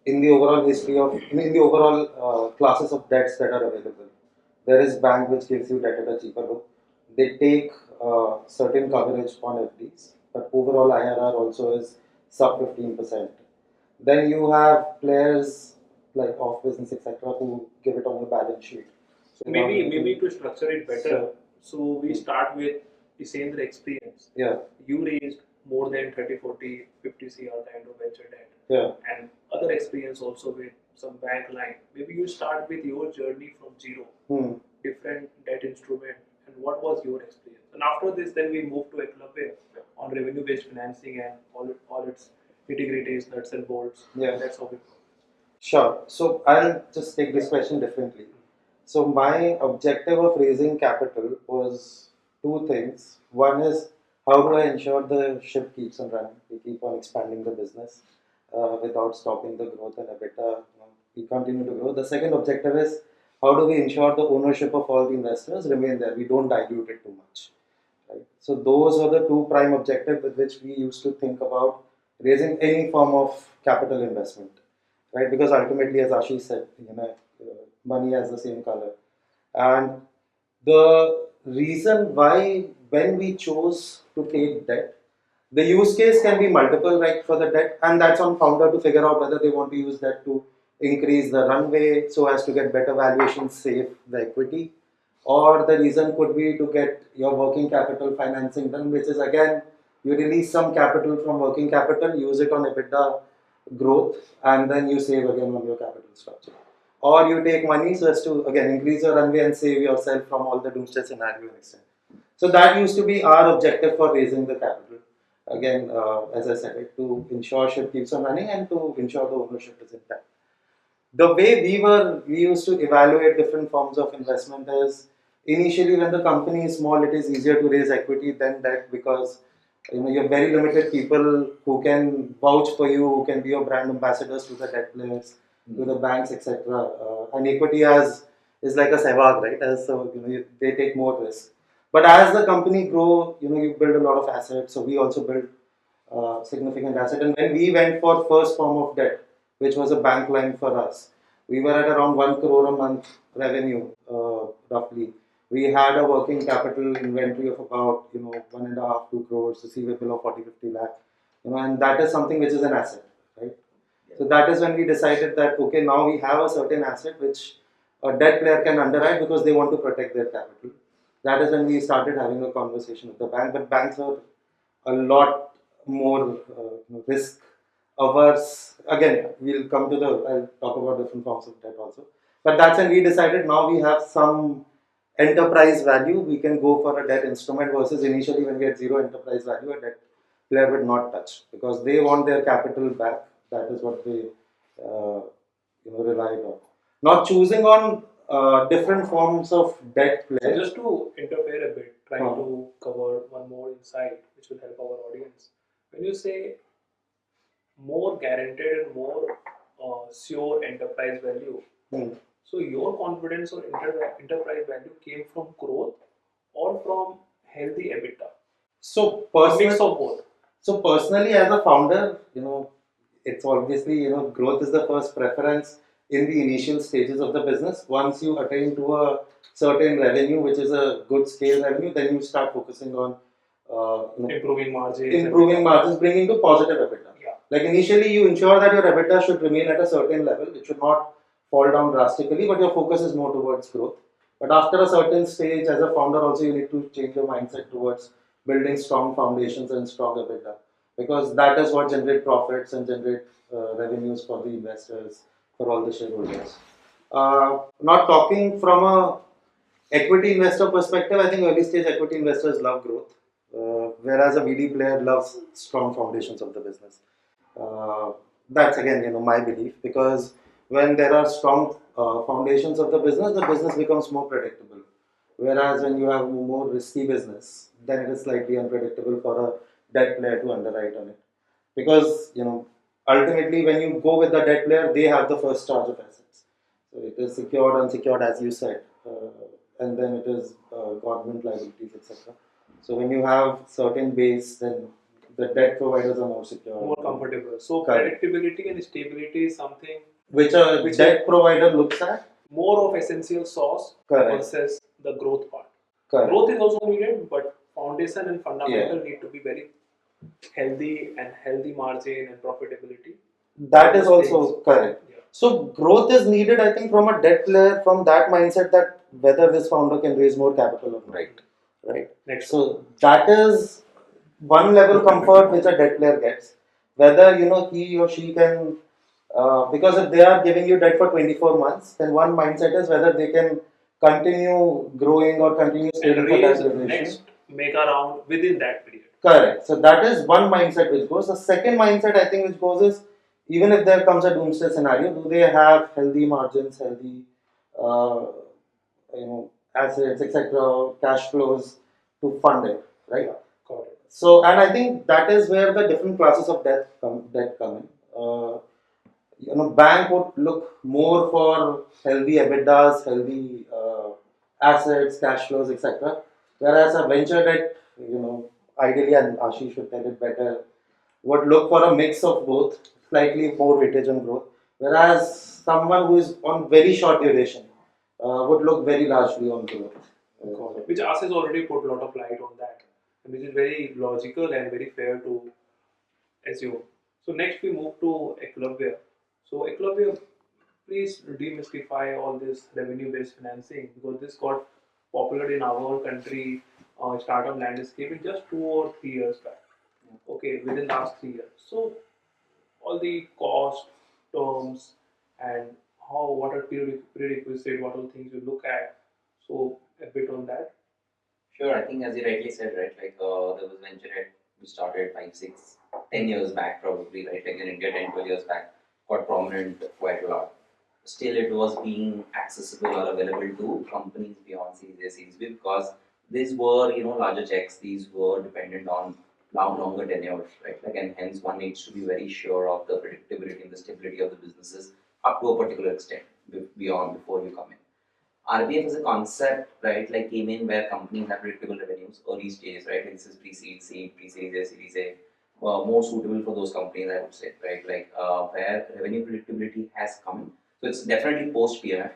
in the overall history of, in the overall classes of debts that are available, there is bank which gives you debt at a cheaper loan. They take certain coverage on FDs, but overall IRR also is sub 15%. Then you have players like off business, etc., who give it on your balance sheet. So maybe to structure it better. So we start with Ishendra experience. Yeah, You raised more than 30, 40, 50 CR kind of venture debt, yeah. and other experience also with some bank line. Maybe you start with your journey from zero, different debt instrument, and what was your experience. And after this, then we move to Ekalavya on revenue-based financing and all its nitty-gritties, nuts and bolts. Yeah. That's how we go. Sure. So I'll just take this question differently. So my objective of raising capital was two things. One is how do I ensure the ship keeps on running? We keep on expanding the business without stopping the growth and EBITDA. We continue to grow. The second objective is how do we ensure the ownership of all the investors remain there? We don't dilute it too much. Right? So those were the two prime objectives with which we used to think about raising any form of capital investment. Right, because ultimately, as Ashish said, money has the same color. And the reason why, when we chose to take debt, the use case can be multiple, right, for the debt, and that's on founder to figure out whether they want to use that to increase the runway so as to get better valuation, save the equity, or the reason could be to get your working capital financing done, which is again, you release some capital from working capital, use it on EBITDA growth, and then you save again on your capital structure. Or you take money so as to again increase your runway and save yourself from all the doomsday scenario next time. So that used to be our objective for raising the capital. Again, as I said, to ensure ship keeps on running and to ensure the ownership is intact. the way we used to evaluate different forms of investment is initially when the company is small, it is easier to raise equity than debt because you have very limited people who can vouch for you, who can be your brand ambassadors to the debt players, to the banks, etc. And equity is like a Sehwag, right? As so they take more risk. But as the company grow, you build a lot of assets. So we also build significant asset. And when we went for first form of debt, which was a bank line for us, we were at around 1 crore a month revenue, roughly. We had a working capital inventory of about 1.5 2 crores, receivable of 40 50 lakh, and that is something which is an asset, right? So that is when we decided that okay, now we have a certain asset which a debt player can underwrite because they want to protect their capital. That is when we started having a conversation with the bank, but banks are a lot more risk averse. Again, we'll come to I'll talk about different forms of debt also. But that's when we decided now we have some enterprise value, we can go for a debt instrument versus initially when we had zero enterprise value, a debt player would not touch because they want their capital back. That is what they relied on. Not choosing on different forms of debt So players. just to interfere a bit, trying to cover one more insight which will help our audience. When you say more guaranteed and more sure enterprise value, so your confidence on enterprise value came from growth or from healthy EBITDA? So Mix of both. So personally, as a founder, it's obviously growth is the first preference in the initial stages of the business. Once you attain to a certain revenue, which is a good scale revenue, then you start focusing on improving margins, bringing to positive EBITDA. Yeah. Like initially, you ensure that your EBITDA should remain at a certain level. It should not fall down drastically, but your focus is more towards growth. But after a certain stage, as a founder, also you need to change your mindset towards building strong foundations and strong EBITDA, because that is what generate profits and generate revenues for the investors, for all the shareholders. Not talking from a equity investor perspective, I think early stage equity investors love growth, whereas a VD player loves strong foundations of the business. That's again, my belief, because when there are strong foundations of the business becomes more predictable. Whereas when you have a more risky business, then it is slightly unpredictable for a debt player to underwrite on it. Because, ultimately when you go with the debt player, they have the first charge of assets. So it is secured, unsecured, as you said, and then it is government liabilities, etc. So when you have certain base, then the debt providers are more secure. More comfortable. So Correct. predictability and stability is something Which a debt provider looks at. More of essential sauce versus the growth part. Correct. Growth is also needed, but foundation and fundamental need to be very healthy, and healthy margin and profitability. That is also correct. Yeah. So growth is needed, I think, from a debt player, from that mindset that whether this founder can raise more capital or not. Right. Next. So that is one level comfort which a debt player gets. Whether he or she can, because if they are giving you debt for 24 months, then one mindset is whether they can continue growing or continue scaling for that duration. Next mega round within that period. Correct. So that is one mindset which goes. The second mindset I think which goes is, even if there comes a doomsday scenario, do they have healthy margins, healthy assets, etc., cash flows to fund it, right? Yeah, got it. So, and I think that is where the different classes of debt come in. Bank would look more for healthy EBITDAs, healthy assets, cash flows, etc. Whereas a venture debt, ideally, and Ashish should tell it better, would look for a mix of both, slightly more weightage on growth. Whereas someone who is on very short duration would look very largely on growth. Which Ashish has already put a lot of light on that, which is very logical and very fair to assume. So next we move to Ekalavya. So Ekalavya, please demystify all this revenue-based financing, because this got popular in our country startup landscape in just 2 or 3 years back. Okay, within last 3 years. So all the cost terms and what are prerequisite, what are things you look at. So a bit on that. Sure, I think as you rightly said, right, like there was venture debt which started 5, 6, 10 years back probably, right, like in India 10, 12 years back, got prominent quite a lot. still it was being accessible or available to companies beyond Series A, Series B, because these were, larger checks. These were dependent on longer tenures, right? Like, and hence one needs to be very sure of the predictability and the stability of the businesses up to a particular extent beyond before you come in. RBF as a concept, right, like came in where companies have predictable revenues, early stages, right? Like this is pre-seed, seed, pre-series A, Series A, more suitable for those companies, I would say, right? Like where revenue predictability has come. So it's definitely post PMF.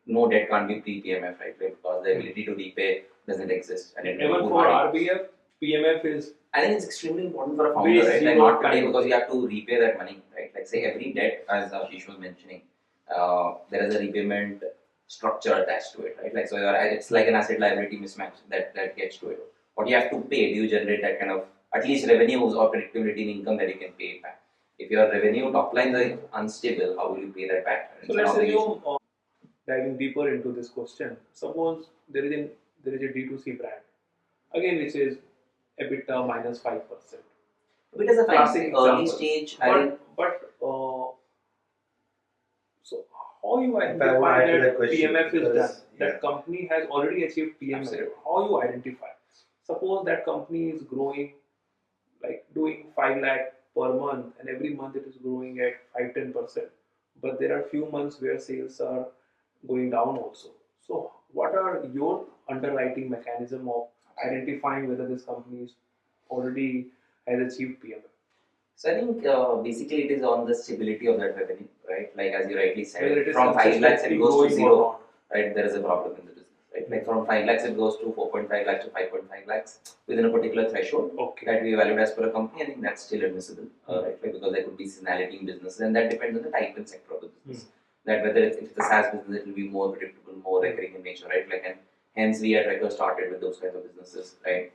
No debt can't be pre-PMF, right? Like, because the ability to repay doesn't exist. And even for RBF, PMF is. I think it's extremely important for a founder, right? Like not today, because you have to repay that money, right? Like say every debt, as Ashish was mentioning, there is a repayment structure attached to it, right? Like so, it's like an asset liability mismatch that gets to it. What you have to pay, do you generate that kind of at least revenues or predictability in income that you can pay it back? If your revenue top lines are unstable, how will you pay that back? So let's assume, diving deeper into this question, suppose there is a D2C brand, again which is EBITDA minus 5%. It is a classic early example. stage. So how you identify that PMF is done? That company has already achieved PMF. Absolutely. How you identify? Suppose that company is growing, like doing 5 lakh per month, and every month it is growing at 5-10%. But there are few months where sales are going down also. So what are your underwriting mechanism of identifying whether this company is already has achieved PMF? So I think basically it is on the stability of that revenue, right? Like as you rightly said, From from 5 lakhs it goes to 0, right? There is a problem in the business, right? Like from 5 lakhs it goes to 4.5 lakhs to 5.5 lakhs within a particular threshold that we evaluate as per a company. I think that's still admissible, right? Like because there could be seasonality in businesses, and that depends on the type and sector of the business. That whether if it's a SaaS business, it will be more predictable, more recurring in nature, right? Like, and hence we at Recur started with those kinds of businesses, right?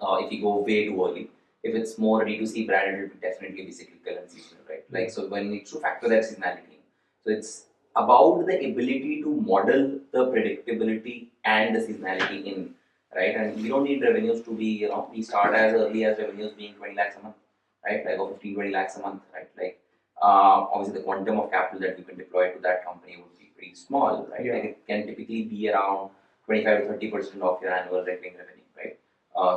If you go way too early. If it's more D2C brand, it will definitely be cyclical and seasonal, right? Like, so when you need to factor that seasonality. So it's about the ability to model the predictability and the seasonality in, right? And we don't need revenues to be, we start as early as revenues being 20 lakhs a month, right? Like, or 15-20 lakhs a month, right? Like, obviously the quantum of capital that you can deploy to that company would be pretty small, right? Like, it can typically be around 25 to 30% of your annual recurring revenue, right?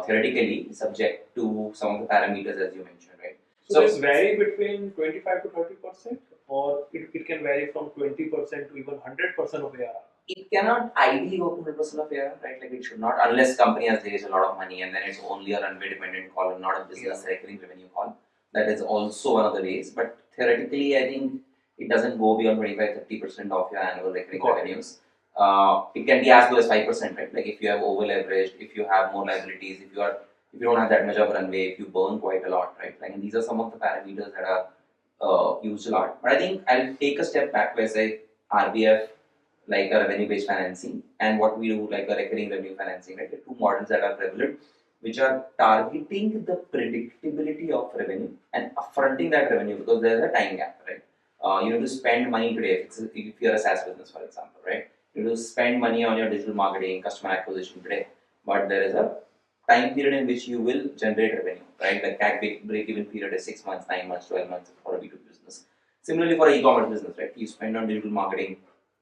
Theoretically subject to some of the parameters as you mentioned, right? So this vary between 25 to 30%, or it can vary from 20% to even 100% of ARR? It cannot ideally go to 100% of ARR, right? Like it should not, unless company has raised a lot of money and then it's only a runway dependent call and not a business recurring revenue call. That is also one of the ways, but theoretically I think it doesn't go beyond 25-30% of your annual recurring revenues. It can be as low as 5%, right? Like if you have over leveraged, if you have more liabilities, if you don't have that much of runway, if you burn quite a lot, right? Like, and these are some of the parameters that are used a lot. But I think I'll take a step back where say RBF, like a revenue-based financing, and what we do like a recurring revenue financing, right? The two models that are prevalent, which are targeting the predictability of revenue and upfronting that revenue because there is a time gap, right? You need to spend money today if you're a SaaS business, for example, right? You will spend money on your digital marketing, customer acquisition today, but there is a time period in which you will generate revenue, right? Like CAC break-even period is 6 months, 9 months, 12 months for a B2B business. Similarly, for an e-commerce business, right? You spend on digital marketing,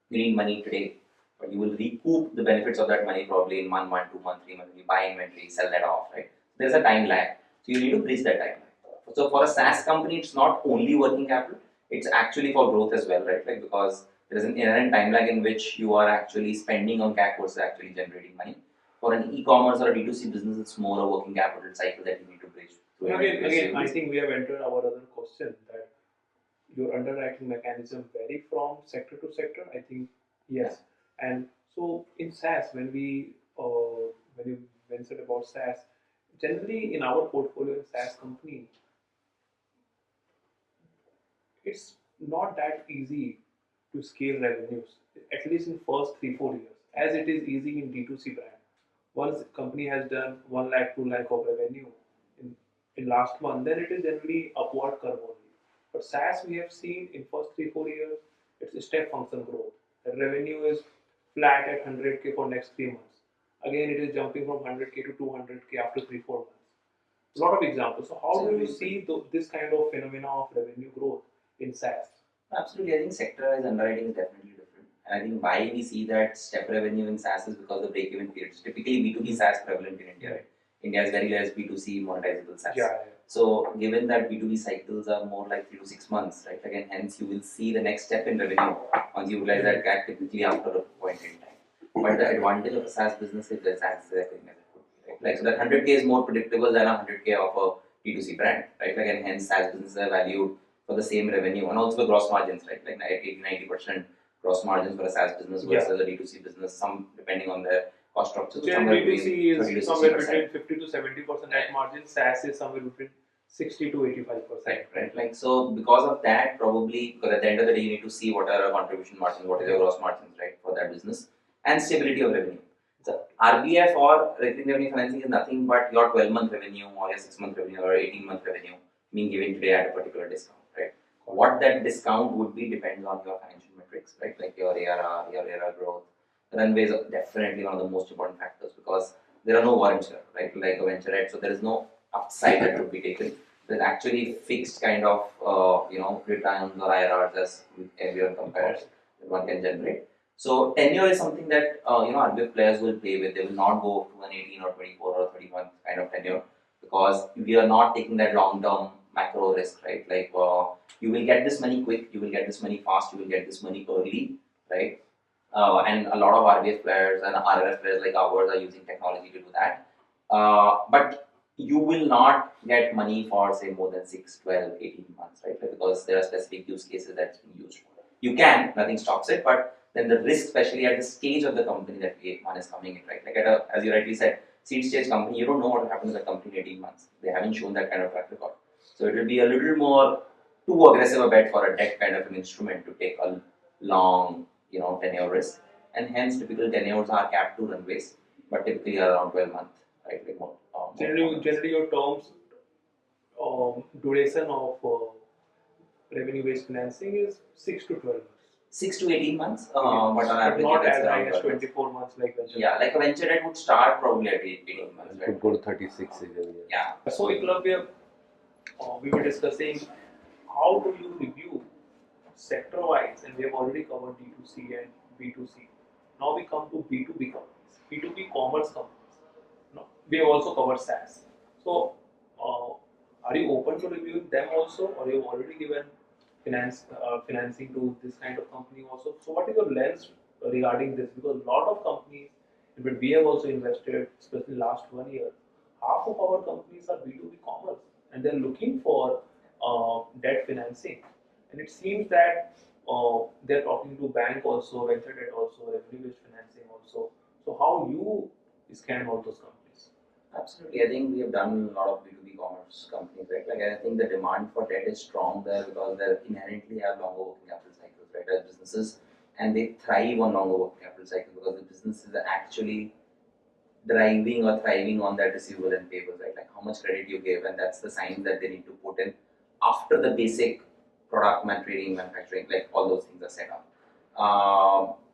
you need money today, but you will recoup the benefits of that money probably in 1 month, 2 months, 3 months. You buy inventory, sell that off, right? There's a time lag, so you need to bridge that time lag. So for a SaaS company, it's not only working capital; it's actually for growth as well, right? Like because there is an inherent time lag in which you are actually spending on CAC versus actually generating money. For an e-commerce or a D2C business, it's more a working capital cycle that you need to bridge. Again, I think we have entered our other question that your underwriting mechanism vary from sector to sector. I think yes, and so in SaaS, when you mentioned about SaaS, generally in our portfolio in SaaS company, it's not that easy to scale revenues, at least in first 3-4 years, as it is easy in D2C brand. Once the company has done 1 lakh, 2 lakh of revenue in last month, then it is generally upward curve only. But SaaS we have seen in first 3-4 years, it's a step function growth. The revenue is flat at 100K for next 3 months. Again, it is jumping from 100K to 200K after 3-4 months. A lot of examples. So how do you see this kind of phenomena of revenue growth in SaaS? Absolutely, I think sector-wise underwriting is definitely different. And I think why we see that step revenue in SaaS is because the break-even periods. Typically, B2B SaaS prevalent in India, right? India has very less B2C monetizable SaaS. Yeah. So, given that B2B cycles are more like 3 to 6 months, right? Again, hence you will see the next step in revenue once you realize that gap typically after a point in time. But the advantage of a SaaS business is that SaaS is recurring as it could be, right? Like, so that 100K is more predictable than a 100K of a B2C brand, right? Again, hence SaaS businesses are valued for the same revenue and also the gross margins, right? Like 80-90% gross margins for a SaaS business versus a D2C business, some depending on their cost structure. Generally, D2C is somewhere between 50 to 70% net right. margin, SaaS is somewhere between 60 to 85%. Right. Like, so because of that, probably, because at the end of the day, you need to see what are our contribution margins, what is your gross margins, right, for that business, and stability of revenue. So RBF or recurring revenue financing is nothing but your 12-month revenue or your 6-month revenue or 18-month revenue being given today at a particular discount, right? What that discount would be depends on your financial metrics, right? Like your ARR, your ARR growth. Runway is definitely one of the most important factors because there are no warrants here, right? Like a venture, right? So there is no upside that would be taken. There's actually fixed kind of returns or IRRs as everyone compares that one can generate. So tenure is something that RBF players will play with. They will not go to an 18 or 24 or 30 month kind of tenure because we are not taking that long term macro risk, right? Like you will get this money quick, you will get this money fast, you will get this money early, right? And a lot of RBF players and RRF players like ours are using technology to do that. But you will not get money for say more than 6, 12, 18 months, right? Because there are specific use cases that's being used for. You can, nothing stops it, but then the risk, especially at the stage of the company that one is coming in, right? Like as you rightly said, seed stage company, you don't know what will happen to the company in 18 months. They haven't shown that kind of track record. So it will be a little more too aggressive a bet for a debt kind of an instrument to take a long, tenure risk. And hence typical tenures are capped to runways, but typically around 12 months, right? Like Generally your terms duration of revenue-based financing is 6 to 12 months. 6 to 18 months, but but on average not it's as high around as 12 months. 24 months like venture. Yeah, like a venture debt would start probably at 18 months, It right? could go to 36 even. Yeah. So Ekalavya, we were discussing how do you review sector-wise, and we have already covered D2C and B2C. Now we come to B2B companies, B2B commerce companies. Now, we have also covered SaaS. So, are you open to reviewing them also, or you have already given financing to this kind of company also? So, what is your lens regarding this? Because a lot of companies, but we have also invested, especially last 1 year, half of our companies are B2B commerce, and they're looking for debt financing. And it seems that they're talking to bank also, venture debt also, revenue-based financing also. So how you scan all those companies? Absolutely. I think we have done a lot of B2B commerce companies, right? Like I think the demand for debt is strong there because they inherently have longer working capital cycles, right? As businesses, and they thrive on longer working capital cycles because the businesses are actually driving or thriving on that receivable and payables, right? Like how much credit you give, and that's the sign that they need to put in after the basic product trading, manufacturing, like all those things are set up.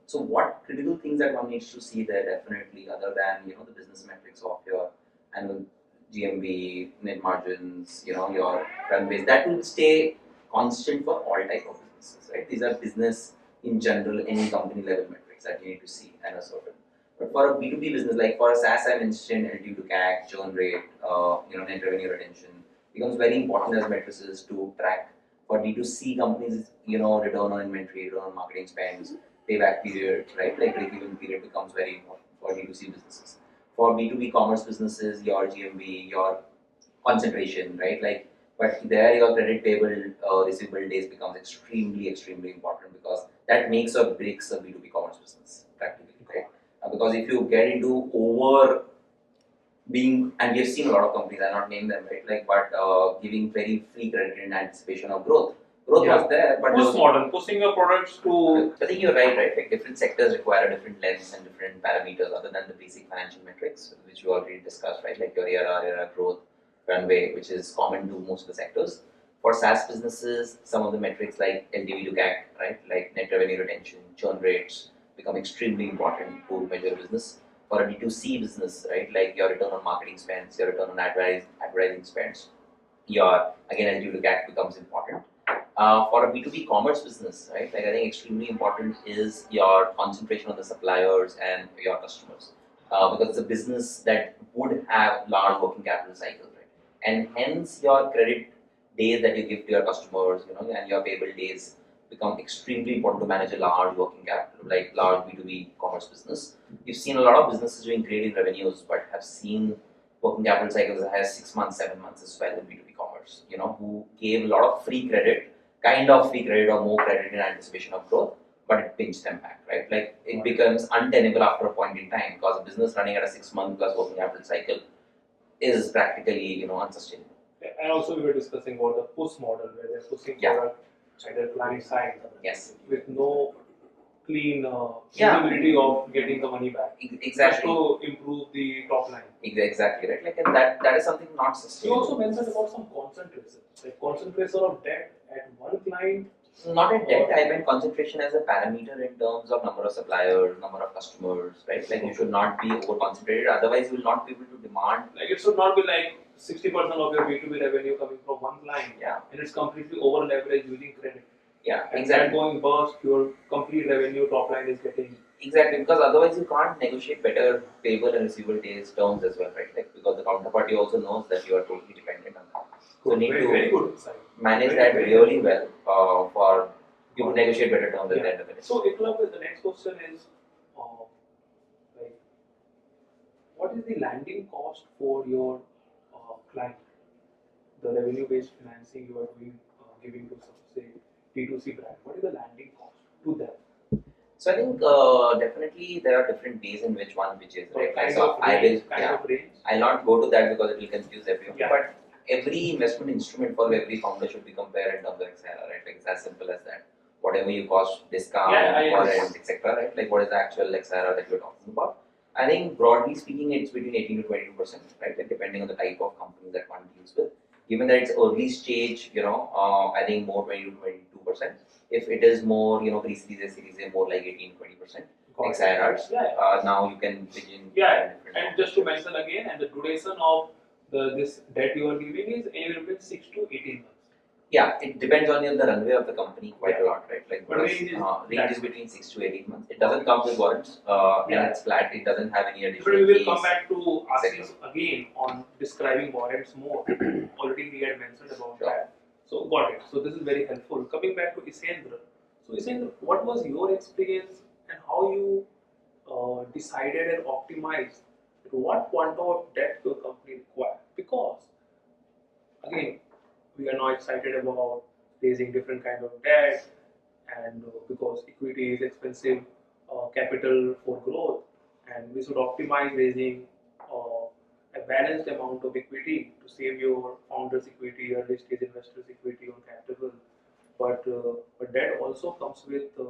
So what critical things that one needs to see there definitely, other than the business metrics of your annual GMV, net margins, your runways, that will stay constant for all type of businesses, right? These are business in general, any company level metrics that you need to see and a certain. But for a B2B business, like for a SaaS, I mentioned LTV to CAC, churn rate, net revenue retention becomes very important as matrices to track. For D2C companies, return on inventory, return on marketing spends, payback period, right? Like break-even period becomes very important for D2C businesses. For B2B commerce businesses, your GMV, your concentration, right? Like, but there your credit payable, receivable days becomes extremely, extremely important because that makes or breaks a B2B commerce business practically, right? Because if you get into over being, and we have seen a lot of companies, I'll not name them, right? Like, but giving very free credit in anticipation of growth. Growth was there, but push model, pushing your products to. I think you're right? Like different sectors require a different lens and different parameters other than the basic financial metrics, which we already discussed, right? Like your ARR growth, runway, which is common to most of the sectors. For SaaS businesses, some of the metrics like LTV to CAC, right? Like net revenue retention, churn rates become extremely important to measure business. For a D2C business, right? Like your return on marketing spends, your return on advertising spends, your again LTV to CAC becomes important. For a B2B commerce business, right? Like I think extremely important is your concentration on the suppliers and your customers, because it's a business that would have large working capital cycles, right? And hence your credit days that you give to your customers, and your payable days become extremely important to manage a large working capital, like large B2B commerce business. You've seen a lot of businesses doing great in revenues, but have seen working capital cycles that has 6 months, 7 months as well in B2B commerce, who gave a lot of free credit, kind of free credit or more credit in anticipation of growth, but it pinched them back, right? Like it becomes untenable after a point in time because a business running at a 6 month plus working capital cycle is practically, unsustainable. And also we were discussing about the push model where they're pushing Yeah. product at the client side Yes, with no clean Yeah. visibility of getting the money back. Just exactly. to improve the top line. Exactly, right? Like, and that is something not You sustainable. also mentioned about some concentration, like concentration of debt at one client. Not at debt, I meant concentration as a parameter in terms of number of suppliers, number of customers, right? Like you should not be over concentrated, otherwise you will not be able to demand. Like it should not be like 60% of your B2B revenue coming from one client, Yeah, and it's completely over leveraged using credit. yeah, And exactly. that going burst, your complete revenue top line is getting. Exactly, because otherwise you can't negotiate better payable and receivable days terms as well, right? Like because the counterparty also knows that you are totally dependent on that. So you need very, to very good insight. manage Very, that very really well for you to negotiate better terms at Yeah. the end of the day. So Ekalavya, the next question is, like, what is the landing cost for your client? The revenue-based financing you are doing, giving to some, say, B2C brand. What is the landing cost to them? So I think definitely there are different ways in which is, right? Like, Kind so of I will, range, kind yeah, of range. I'll not go to that because it will confuse everyone. Yeah. But every investment instrument for every founder should be compared in terms of XIRR, right? Like it's as simple as that. Whatever you cost, discount, warrants, etc. Right? Like what is the actual XIRR that you're talking about? I think broadly speaking, it's between 18 to 22%, right? Like depending on the type of company that one deals with. Given that it's early stage, I think more 20 to 22%. If it is more, pre-series, series A, more like 18 to 20%. XIRRs. Yeah. Now you can begin. Yeah, and just to mention again, and the duration of this debt you are giving is anywhere between 6 to 18 months. Yeah, it depends on the runway of the company quite a lot, right? Like But range is between 6 to 18 months. It doesn't come with warrants, and it's flat. It doesn't have any additional. But we will fees, come back to etc. Ashish again on describing warrants more. Already we had mentioned about Sure. that. So got it. So this is very helpful. Coming back to Ishendra. So Ishendra, what was your experience and how you decided and optimized what quantum of debt your company required? Because again, we are now excited about raising different kind of debt, and because equity is expensive capital for growth, and we should optimize raising a balanced amount of equity to save your founders' equity, early stage investors' equity on capital. But that also comes with a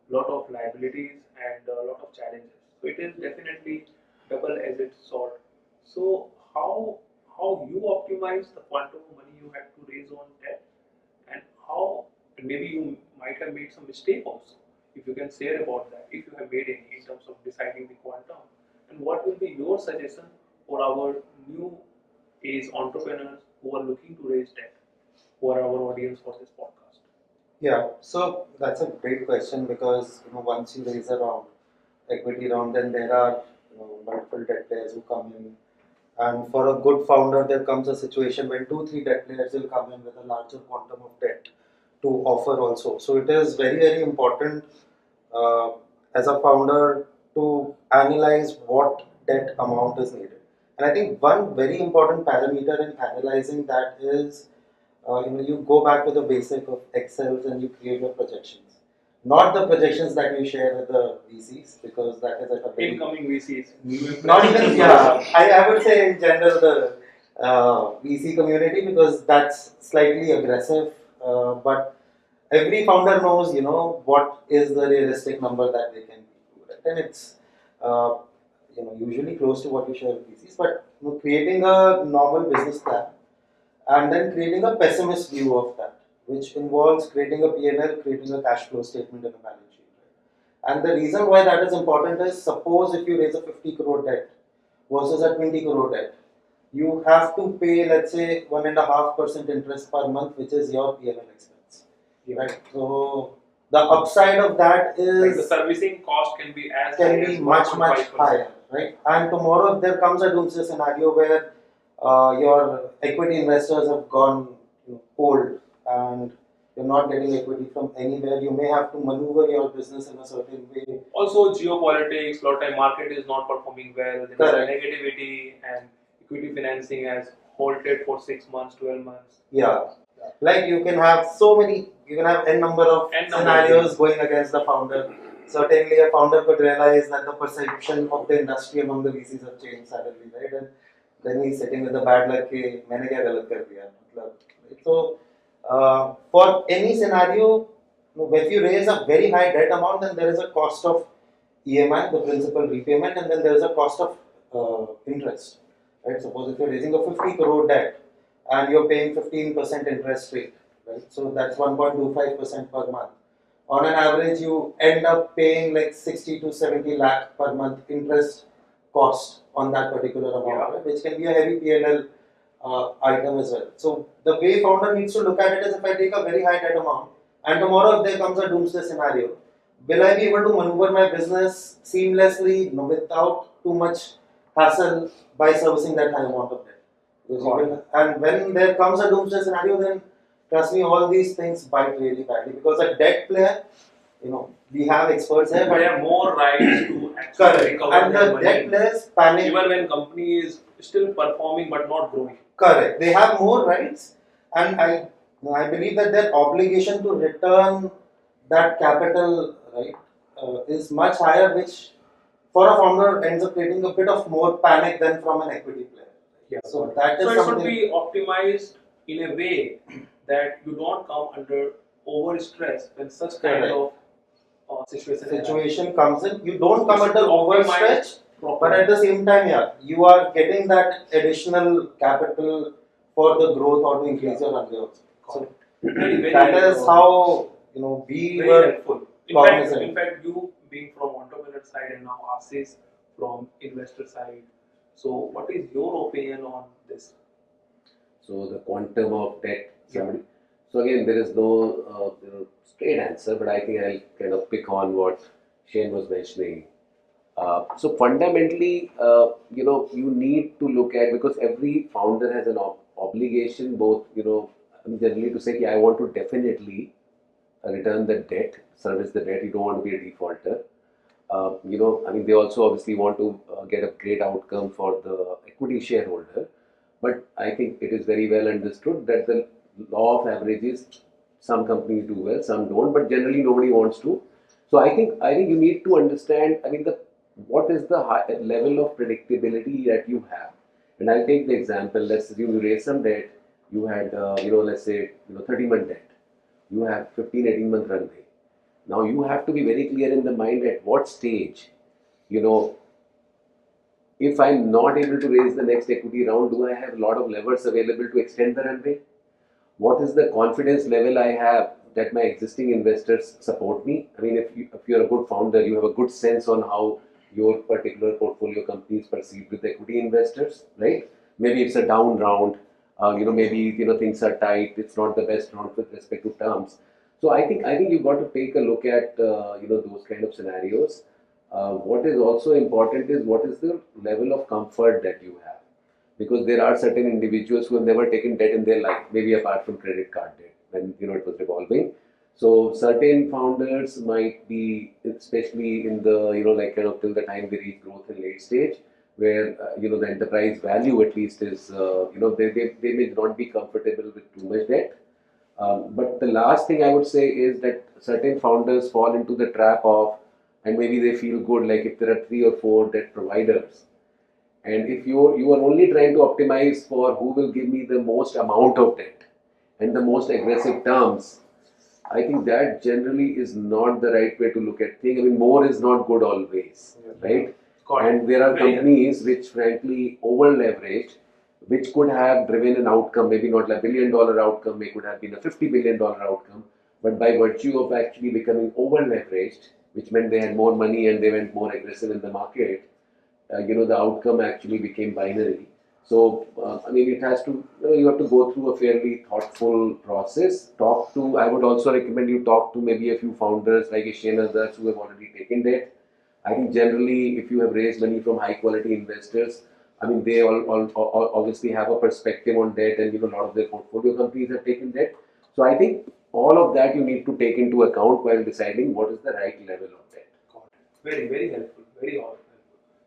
lot of liabilities and a lot of challenges. So it is definitely double-edged sword. So how you optimize the quantum of money you have to raise on debt, and how, and maybe you might have made some mistake also. If you can share about that, if you have made any in terms of deciding the quantum, and what will be your suggestion for our new age entrepreneurs who are looking to raise debt, who are our audience for this podcast? Yeah, so that's a great question because once you raise a round, equity round, then there are multiple debt players who come in, and for a good founder, there comes a situation when 2-3 debt players will come in with a larger quantum of debt to offer also. So it is very, very important uh, as a founder to analyze what debt amount is needed. And I think one very important parameter in analyzing that is you go back to the basic of Excel and you create your projections. Not the projections that you share with the VCs, because that is at a very Incoming VCs. not even, yeah, I would say in general the VC community, because that's slightly aggressive, but every founder knows, what is the realistic number that they can do, right? And it's, usually close to what you share with VCs, but creating a normal business plan and then creating a pessimist view of that, which involves creating a P&L, creating a cash flow statement and a balance sheet. Right? And the reason why that is important is, suppose if you raise a 50 crore debt versus a 20 crore debt, you have to pay, let's say, 1.5% interest per month, which is your P&L expense. right? So the upside of that Like the is servicing cost can be as high can as be much 1.5%. higher, right? And tomorrow if there comes a doomsday scenario where your equity investors have gone cold and you're not getting equity from anywhere, you may have to maneuver your business in a certain way. Also, geopolitics, lot of time market is not performing well. There is Correct. negativity, and equity financing has halted for 6 months, 12 months. Yeah. Like you can have n number of N number of scenarios things. going against the founder. Certainly, a founder could realize that the perception of the industry among the VCs have changed suddenly, right? And then he's sitting with the bad luck कि मैंने क्या गलत कर दिया मतलब. So, for any scenario, if you raise a very high debt amount, then there is a cost of EMI, the principal repayment, and then there is a cost of interest. Right? Suppose if you're raising a 50 crore debt and you're paying 15% interest rate, right? So that's 1.25% per month. On an average, you end up paying like 60 to 70 lakh per month interest cost on that particular amount, right? Which can be a heavy PNL item as well. So the way founder needs to look at it is if I take a very high debt amount and tomorrow if there comes a doomsday scenario, will I be able to maneuver my business seamlessly without too much hassle by servicing that high amount of debt? And when there comes a doomsday scenario, then trust me, all these things bite really badly because a debt player, we have experts here, They but have more rights to actually correct. recover And their the money. debt players panic. Even when company is still performing but not growing. Correct. They have more rights, and I believe that their obligation to return that capital, right, is much higher, which for a founder ends up creating a bit of more panic than from an equity player. Yeah. So that is So it should something. be optimized in a way that you don't come under over stress when such kind Correct. of situation Situation comes in, you don't come It's under overstretch, properly. but at the same time, you are getting that additional capital for the growth or to increase your runway also. So Very, that is how we very were helpful. cognizant. In fact, you being from entrepreneur side and now Ashish from investor side. So, what is your opinion on this? So the quantum of debt, somebody. So again, there is no straight answer, but I think I'll kind of pick on what Shane was mentioning. So fundamentally, you need to look at, because every founder has an obligation, both, generally to say, I want to definitely return the debt, service the debt. You don't want to be a defaulter. They also obviously want to get a great outcome for the equity shareholder. But I think it is very well understood that the law of averages, some companies do well, some don't, but generally nobody wants to. So I think you need to understand, what is the high level of predictability that you have. And I'll take the example, let's assume you raise some debt, you had, let's say, 30-month debt, you have 15, 18-month runway. Now you have to be very clear in the mind at what stage, if I'm not able to raise the next equity round, do I have a lot of levers available to extend the runway? What is the confidence level I have that my existing investors support me? If you're a good founder, you have a good sense on how your particular portfolio company is perceived with equity investors, right? Maybe it's a down round, maybe things are tight, it's not the best round with respect to terms. So I think you've got to take a look at those kind of scenarios. What is also important is what is the level of comfort that you have, because there are certain individuals who have never taken debt in their life, maybe apart from credit card debt when it was revolving. So certain founders might be, especially in the till the time they reach growth in late stage, where the enterprise value at least is they may not be comfortable with too much debt. But the last thing I would say is that certain founders fall into the trap of, and maybe they feel good, like if there are 3 or 4 debt providers, and if you are only trying to optimize for who will give me the most amount of debt and the most aggressive terms, I think that generally is not the right way to look at things. More is not good always, right? And there are companies which frankly over leveraged, which could have driven an outcome, maybe not a $1 billion outcome, it could have been a $50 billion outcome, but by virtue of actually becoming over leveraged, which meant they had more money and they went more aggressive in the market, the outcome actually became binary. So, I mean, it has to, you have to go through a fairly thoughtful process. I would also recommend you talk to maybe a few founders like Ishendra who have already taken debt. I think generally, if you have raised money from high quality investors, I mean, they all obviously have a perspective on debt, and a lot of their portfolio companies have taken debt. So, I think all of that you need to take into account while deciding what is the right level of debt. Very, very helpful. Very helpful.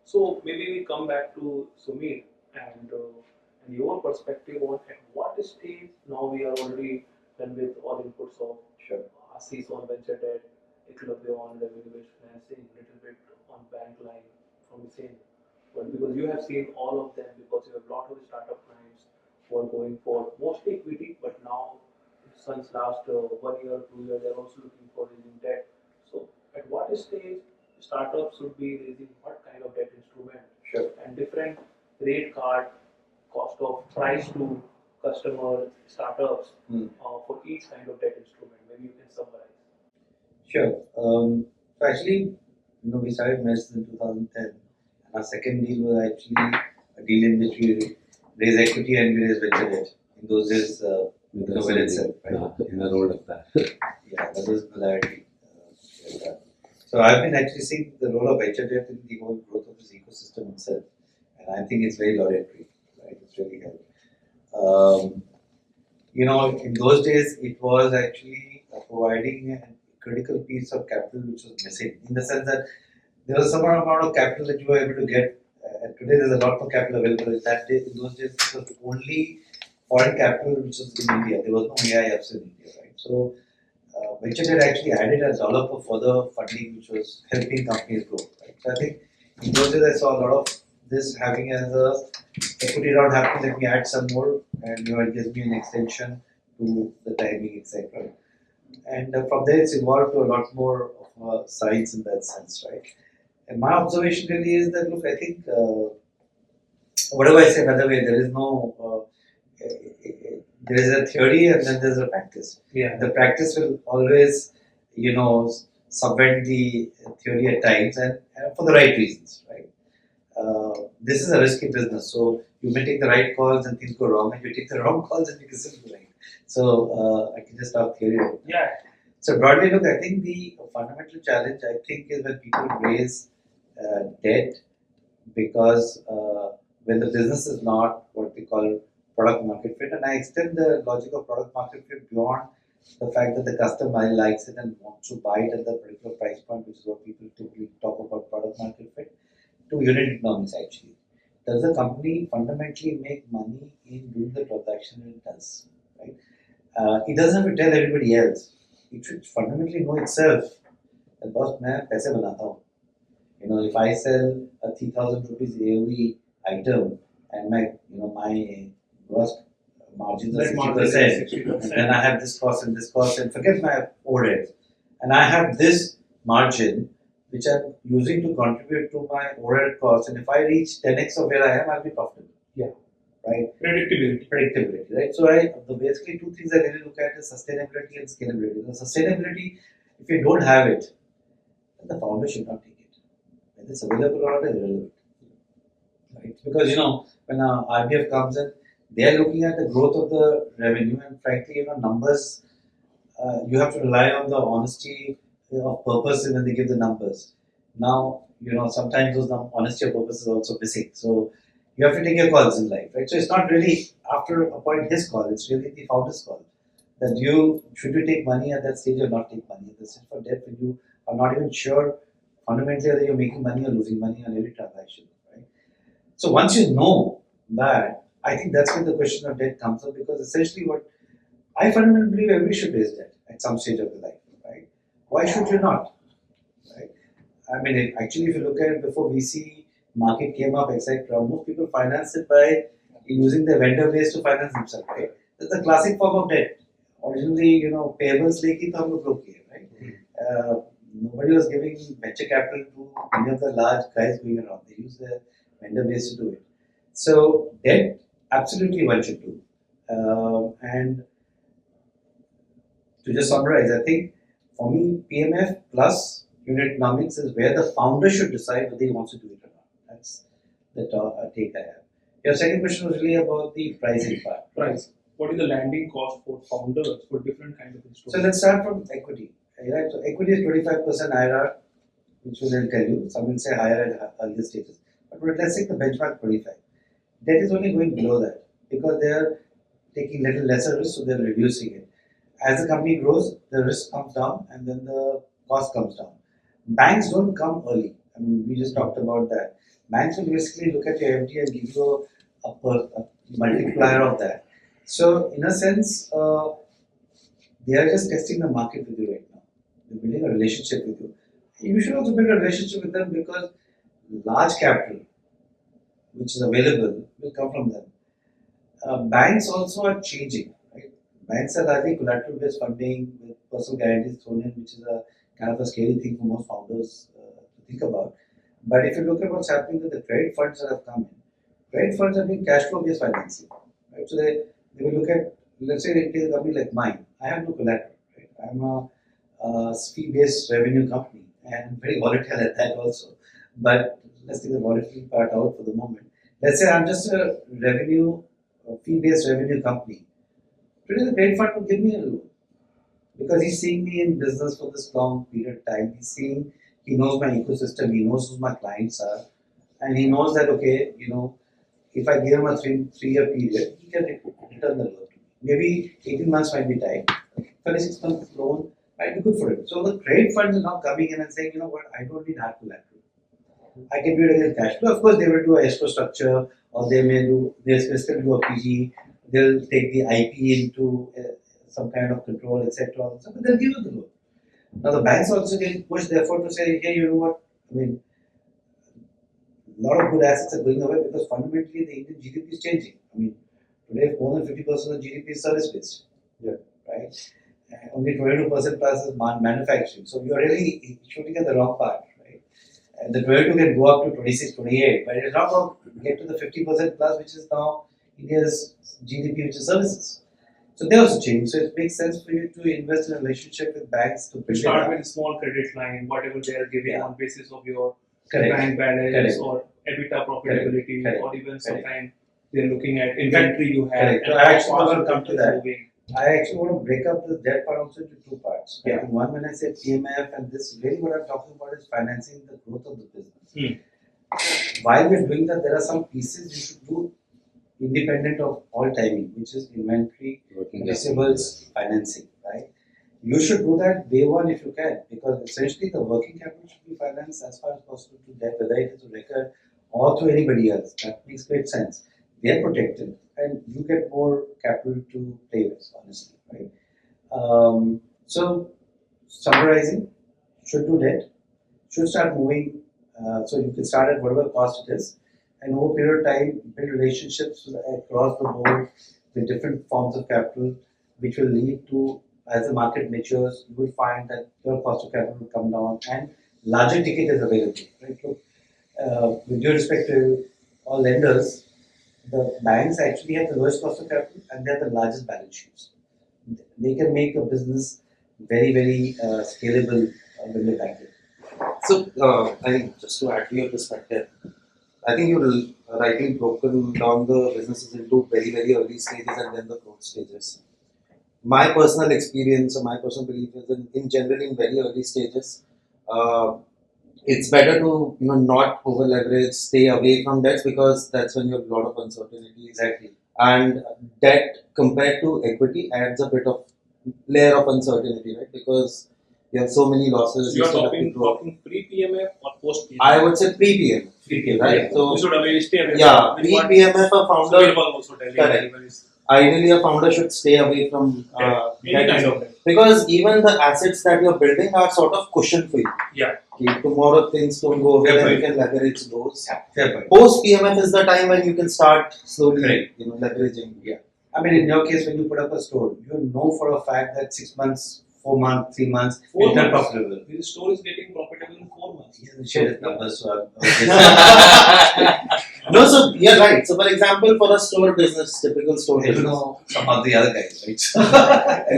So maybe we come back to Sumir and your perspective on at what stage now we are already done with all inputs of Ashish on venture debt, Ekalavya on revenue-based financing, little bit on bank line from the same. But because you have seen all of them, because you have a lot of startup clients who are going for mostly equity, but now since last 1 year, 2 years, they are also looking for raising debt. So at what stage startups should be raising what kind of debt instrument? And different rate card, cost of price to customer startups for each kind of debt instrument. Maybe you can summarize. Sure. So actually, we started Merisis in 2010, and our second deal was actually a deal in which we raised equity and we raised venture debt. In those days, Innoven itself, right? In the role of that. Yeah, that was polarity. So I've been actually seeing the role of venture debt in the whole growth of this ecosystem itself, and I think it's very laudatory, right? It's really helped. In those days, it was actually providing a critical piece of capital which was missing, in the sense that there was some amount of capital that you were able to get. Today, there's a lot more capital available. In those days, it was only foreign capital which was in India. There was no AIFs in India, right? So venture debt actually added a dollop of further funding which was helping companies grow, right? So I think in those days I saw a lot of this having as a equity round happening, let me add some more, and it gives me an extension to the timing, etc. And from there it's evolved to a lot more of science in that sense, right? And my observation really is that, look, I think whatever I say, by the way, there is no there is a theory and then there's a practice. Yeah. The practice will always, subvert the theory at times, and for the right reasons, right? This is a risky business, so you may take the right calls and things go wrong, and you take the wrong calls and you can still be right. So I can just talk theory. Yeah. So broadly, look, I think the fundamental challenge, I think, is when people raise debt because when the business is not what they call product market fit, and I extend the logic of product market fit beyond the fact that the customer likes it and wants to buy it at the particular price point, which is what people typically talk about product market fit, to unit economics actually. Does the company fundamentally make money in doing the transaction it does? Right? It doesn't have to tell everybody else. It should fundamentally know itself that boss, मैं पैसे बनाता हूँ. If I sell a 3,000 rupees AOV item and my gross margins are 60%, and then I have this cost and forget my overheads, and I have this margin which I'm using to contribute to my overhead costs, and if I reach 10x of where I am, I'll be profitable. Yeah. Right? Predictability. Right? So basically two things I really look at is sustainability and scalability. The sustainability, if you don't have it, then the founder should not take it. Whether it's available or not is irrelevant. Right? Because when RBF comes in, they are looking at the growth of the revenue, and frankly, numbers, you have to rely on the honesty of purpose when they give the numbers. Now, sometimes those honesty of purpose is also missing. So you have to take your calls in life, right? So it's not really after a point his call, it's really the founder's call. That should you take money at that stage or not take money at the stage for debt when you are not even sure fundamentally whether you're making money or losing money on every transaction, right? So once you know that, I think that's when the question of debt comes up, because essentially what I fundamentally believe everybody should raise debt at some stage of the life, right? Why should you not? Right? I mean, if you look at it before VC market came up, etc., most people financed it by using their vendor base to finance themselves, right? That's a classic form of debt. Originally, payables leki to hum log broke kiye, right? Nobody was giving venture capital to any of the large guys going around. They used their vendor base to do it. So debt, absolutely one should do. And to just summarize, I think for me, PMF plus unit economics is where the founder should decide whether he wants to do it or not. That's the take I have. Your second question was really about the pricing part. Price. What is the landing cost for founders for different kinds of So stores? let's start from equity. Right? So equity is 25% IRR, which will then tell you. Some will say higher at earlier stages. But let's take the benchmark 25. Debt is only going below that because they are taking little lesser risk, so they're reducing it. As the company grows, the risk comes down and then the cost comes down. Banks don't come early. I mean, we just talked about that. Banks will basically look at your FD and give you a multiplier of that. So, in a sense, they are just testing the market with you right now. They're building a relationship with you. You should also build a relationship with them because large capital, which is available, will come from them. Banks also are changing. Right? Banks are largely collateral-based funding with personal guarantees thrown in, which is a kind of a scary thing for most founders to think about. But if you look at what's happening with the credit funds that have come in, credit funds are doing cash flow-based financing. Right? So they will look at, let's say, they take a company like mine. I have no collateral. Right? I'm a fee-based revenue company and very volatile at that also. But let's take the volatility part out for the moment. Let's say I'm just a fee-based revenue company. Today the credit fund will give me a loan because he's seeing me in business for this long period of time. He knows my ecosystem, he knows who my clients are, and he knows that okay, if I give him a three-year period, he can return the loan. Maybe 18 months might be tight. 36 months loan might be good for him. So the credit funds are now coming in and saying, you know what, I don't need hard collateral. I can do it against cash flow. Of course, they will do a escrow structure, or they still do a PG. They'll take the IP into some kind of control, etc. But they'll give you the loan. Now the banks also getting pushed, therefore, to say, hey, you know what? I mean, a lot of good assets are going away because fundamentally the Indian GDP is changing. I mean, today more than 50% of GDP is service based. Yeah. Right? Only 22% plus is manufacturing. So you're really shooting at the wrong part. And the 22 can go up to 26, 28, but it's not going to get to the 50% plus, which is now India's GDP, which is services. So they also change. So it makes sense for you to invest in a relationship with banks to build Start with a small credit line, whatever they are giving on basis of your Correct. bank balance Correct. or EBITDA profitability, Correct. or even Correct. sometimes they're looking at inventory you have. Correct. And So I actually how want to fast come to it is that. moving. I actually want to break up this debt part also into two parts. Yeah. I think one, when I say PMF, and this really what I'm talking about is financing the growth of the business. While we're doing that, there are some pieces you should do independent of all timing, which is inventory, receivables, financing, right? You should do that day one if you can, because essentially the working capital should be financed as far as possible to debt, whether it is a Recur or to anybody else. That makes great sense. They are protected, and you get more capital to play with, honestly, right? So, summarizing, should do debt, should start moving. So you can start at whatever cost it is, and over a period of time, build relationships across the board with different forms of capital, which will lead to, as the market matures, you will find that your cost of capital will come down and larger ticket is available. Right? So, with due respect to all lenders, the banks actually have the lowest cost of capital and they have the largest balance sheets. They can make a business very, very scalable when they bank it. So, I think just to add to your perspective, I think you've rightly broken down the businesses into very, very early stages and then the growth stages. My personal experience or my personal belief is in general in very early stages, it's better to not over leverage, stay away from debts because that's when you have a lot of uncertainty. Exactly. And debt compared to equity adds a bit of layer of uncertainty, right? Because you have so many losses. So you're still have to grow. talking pre-PMF or post-PMF? I would say pre-PMF, right? So you should stay away. Yeah, pre-PMF a founder. Sumir Verma also telling Correct. everyone is Ideally, a founder should stay away from any kind of debt. because even the assets that you're building are sort of cushion for you. Yeah. Okay, tomorrow things don't go well, Fair then point. you can leverage those. Fair point. Post PMF is the time when you can start slowly, Correct. leveraging. Yeah. I mean, in your case, when you put up a store, you know for a fact that 6 months, 4 months, 3 months, it's not profitable. This store is getting profitable in 4 months. He doesn't share his numbers, so No, so you're right. So, for example, for a store business, typical store I don't business. know some of the other guys, right?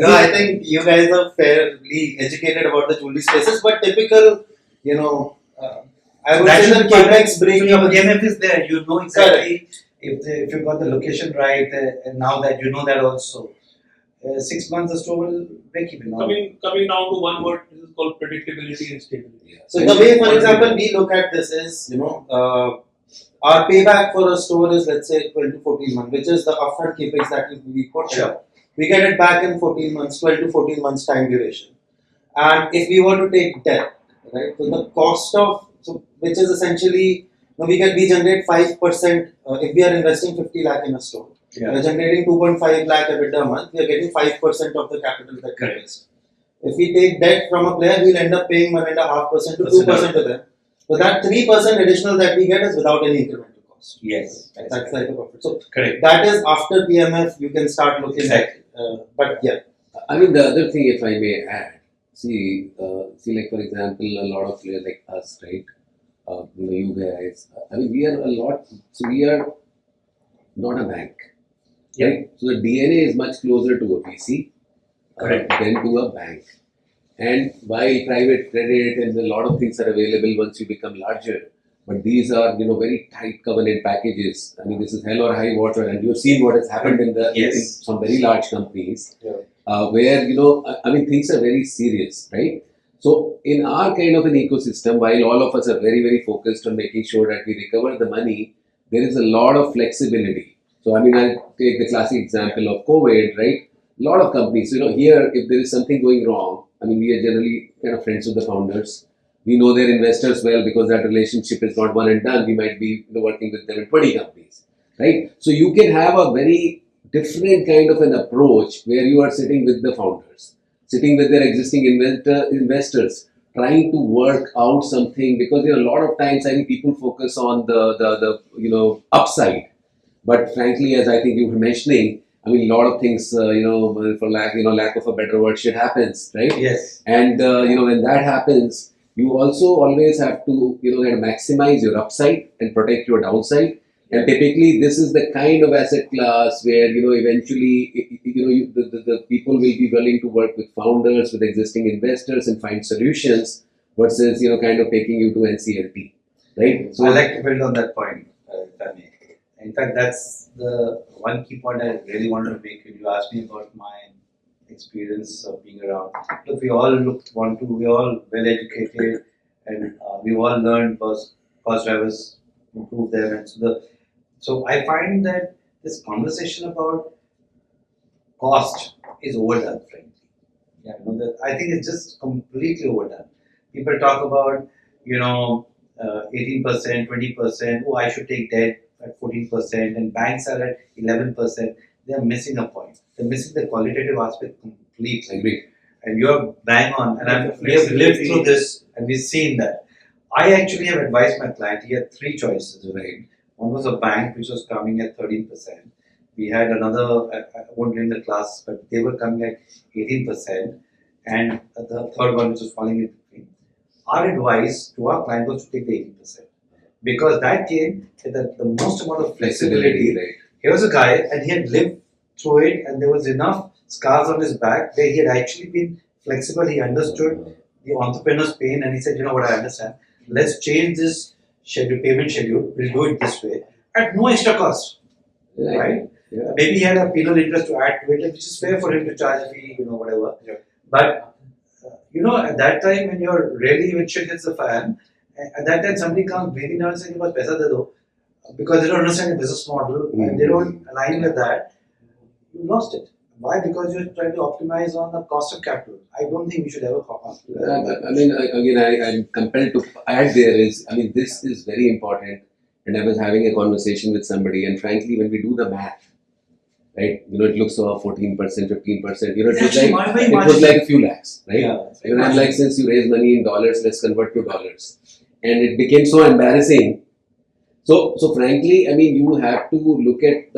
I think you guys are fairly educated about the jewelry spaces, but typical, I would say that CapEx bring so your PMF is there. You know exactly if you got the location right, and now that you know that also, 6 months the store will break even. Coming down to one word, this is called predictability and stability. Yeah. So the way, for example, we look at this is, our payback for a store is, let's say, 12 to 14 months, which is the upfront capex that we put in. Sure. We get it back in 14 months, 12 to 14 months time duration. And if we were to take debt, right, so the cost of, which is essentially, we generate 5%, if we are investing 50 lakh in a store. Yeah. We are generating 2.5 lakh EBITDA a month, we are getting 5% of the capital that we invest. If we take debt from a player, we'll end up paying 1.5% to 2% to them. So that 3% additional that we get is without any incremental cost. Yes. That's like a profit. So Correct. that is after PMF, you can start looking at, but yeah. I mean, the other thing, if I may add, see, like for example, a lot of players like us, right? You guys. I mean, we are a lot. So we are not a bank, right? So the DNA is much closer to a VC than to a bank. And while private credit and a lot of things are available once you become larger, but these are very tight covenant packages. I mean, this is hell or high water, and you've seen what has happened in some very large companies, where I mean, things are very serious, right? So in our kind of an ecosystem, while all of us are very, very focused on making sure that we recover the money, there is a lot of flexibility. So I mean, I'll take the classic example of COVID, right? A lot of companies, here, if there is something going wrong, I mean, we are generally kind of friends with the founders. We know their investors well because that relationship is not one and done. We might be working with them in 20 companies, right? So you can have a very different kind of an approach where you are sitting with the founders, sitting with their existing investors, trying to work out something, because a lot of times I think people focus on the upside, but frankly, as I think you were mentioning, I mean, a lot of things, for lack of a better word, shit happens, right? Yes. And when that happens, you also always have to maximize your upside and protect your downside. And typically, this is the kind of asset class where eventually the people will be willing to work with founders, with existing investors, and find solutions versus kind of taking you to NCLT, right? So I like to build on that point, Danny. In fact, that's the one key point I really wanted to make. You asked me about my experience of being around. Look, we all well educated, and we all learned cost drivers, improve them, and so I find that this conversation about cost is overdone, frankly. Yeah, I think it's just completely overdone. People talk about 18%, 20%. Oh, I should take debt at 14%, and banks are at 11%. They are missing a point. They're missing the qualitative aspect completely. Agree. And you're bang on. And we have lived through this, and we've seen that. I actually have advised my client. He had three choices, right? One was a bank which was coming at 13%. We had another, I won't name the class, but they were coming at 18%. And the third one which was falling in between. Our advice to our client was to take the 18%. Because that came with the most amount of flexibility. Right. Here was a guy, and he had lived through it, and there was enough scars on his back where he had actually been flexible. He understood the entrepreneur's pain, and he said, what, I understand. Let's change this payment schedule. We'll do it this way at no extra cost, right? Yeah. Maybe he had a penal interest to add to it, which is fair for him to charge a fee, whatever. Yeah. But at that time when shit hits the fan, at that time somebody comes breathing down and saying, "Paisa de do," because they don't understand the business model and they don't align with that. You lost it. Why? Because you're trying to optimize on the cost of capital. I don't think we should ever hop on. I mean, again, I'm compelled to add this is very important. And I was having a conversation with somebody, and frankly, when we do the math, right, it looks so 14%, 15%, it was like a few lakhs, right? Yeah, and I'm like, since you raise money in dollars, let's convert to dollars. And it became so embarrassing. So frankly, I mean, you have to look at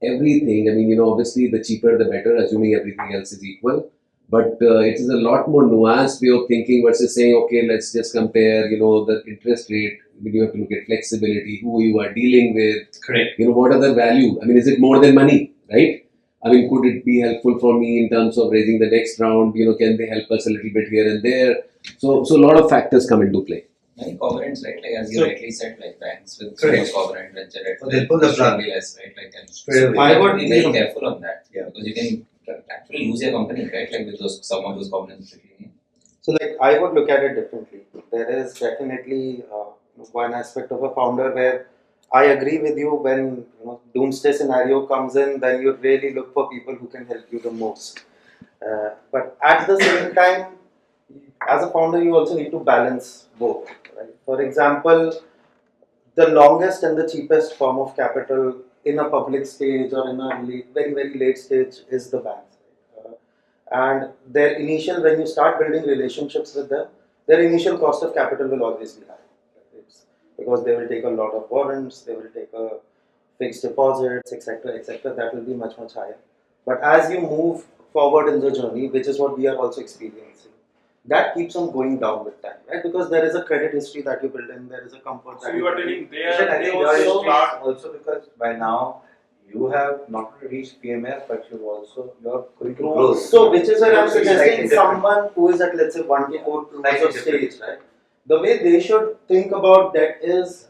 everything. I mean, obviously, the cheaper the better, assuming everything else is equal. But it is a lot more nuanced way of thinking versus saying, okay, let's just compare, the interest rate. I mean, you have to look at flexibility, who you are dealing with. Correct. What are the value? I mean, is it more than money, right? I mean, could it be helpful for me in terms of raising the next round? Can they help us a little bit here and there? So a lot of factors come into play. many covenants, right? Like as you So- rightly said, like banks with Correct. so much covenant, venture debt, So they pull the should plug. be less, right? Like and Straight away. I I would would- be very careful on that, Yeah. because you can actually lose your company, right? Like with those some of those covenants. So, like, I would look at it differently. There is definitely one aspect of a founder where I agree with you. When doomsday scenario comes in, then you really look for people who can help you the most. But at the same time, as a founder, you also need to balance both. Right? For example, the longest and the cheapest form of capital in a public stage or in a very very late stage is the banks. And their initial, when you start building relationships with them, their initial cost of capital will always be high. It's because they will take a lot of warrants, they will take a fixed deposits, etc., etc. That will be much higher. But as you move forward in the journey, which is what we are also experiencing, that keeps on going down with time, right? Because there is a credit history that you build in, there is a comfort So that you are build in. telling Ishan, I they think your also history start. is also because by now you have not only reached PMF, but you're going to close. So, which is where I'm So it's suggesting slightly different. someone who is at, let's say, 1 to 4 Slightly crores of different. stage, right? The way they should think about debt is,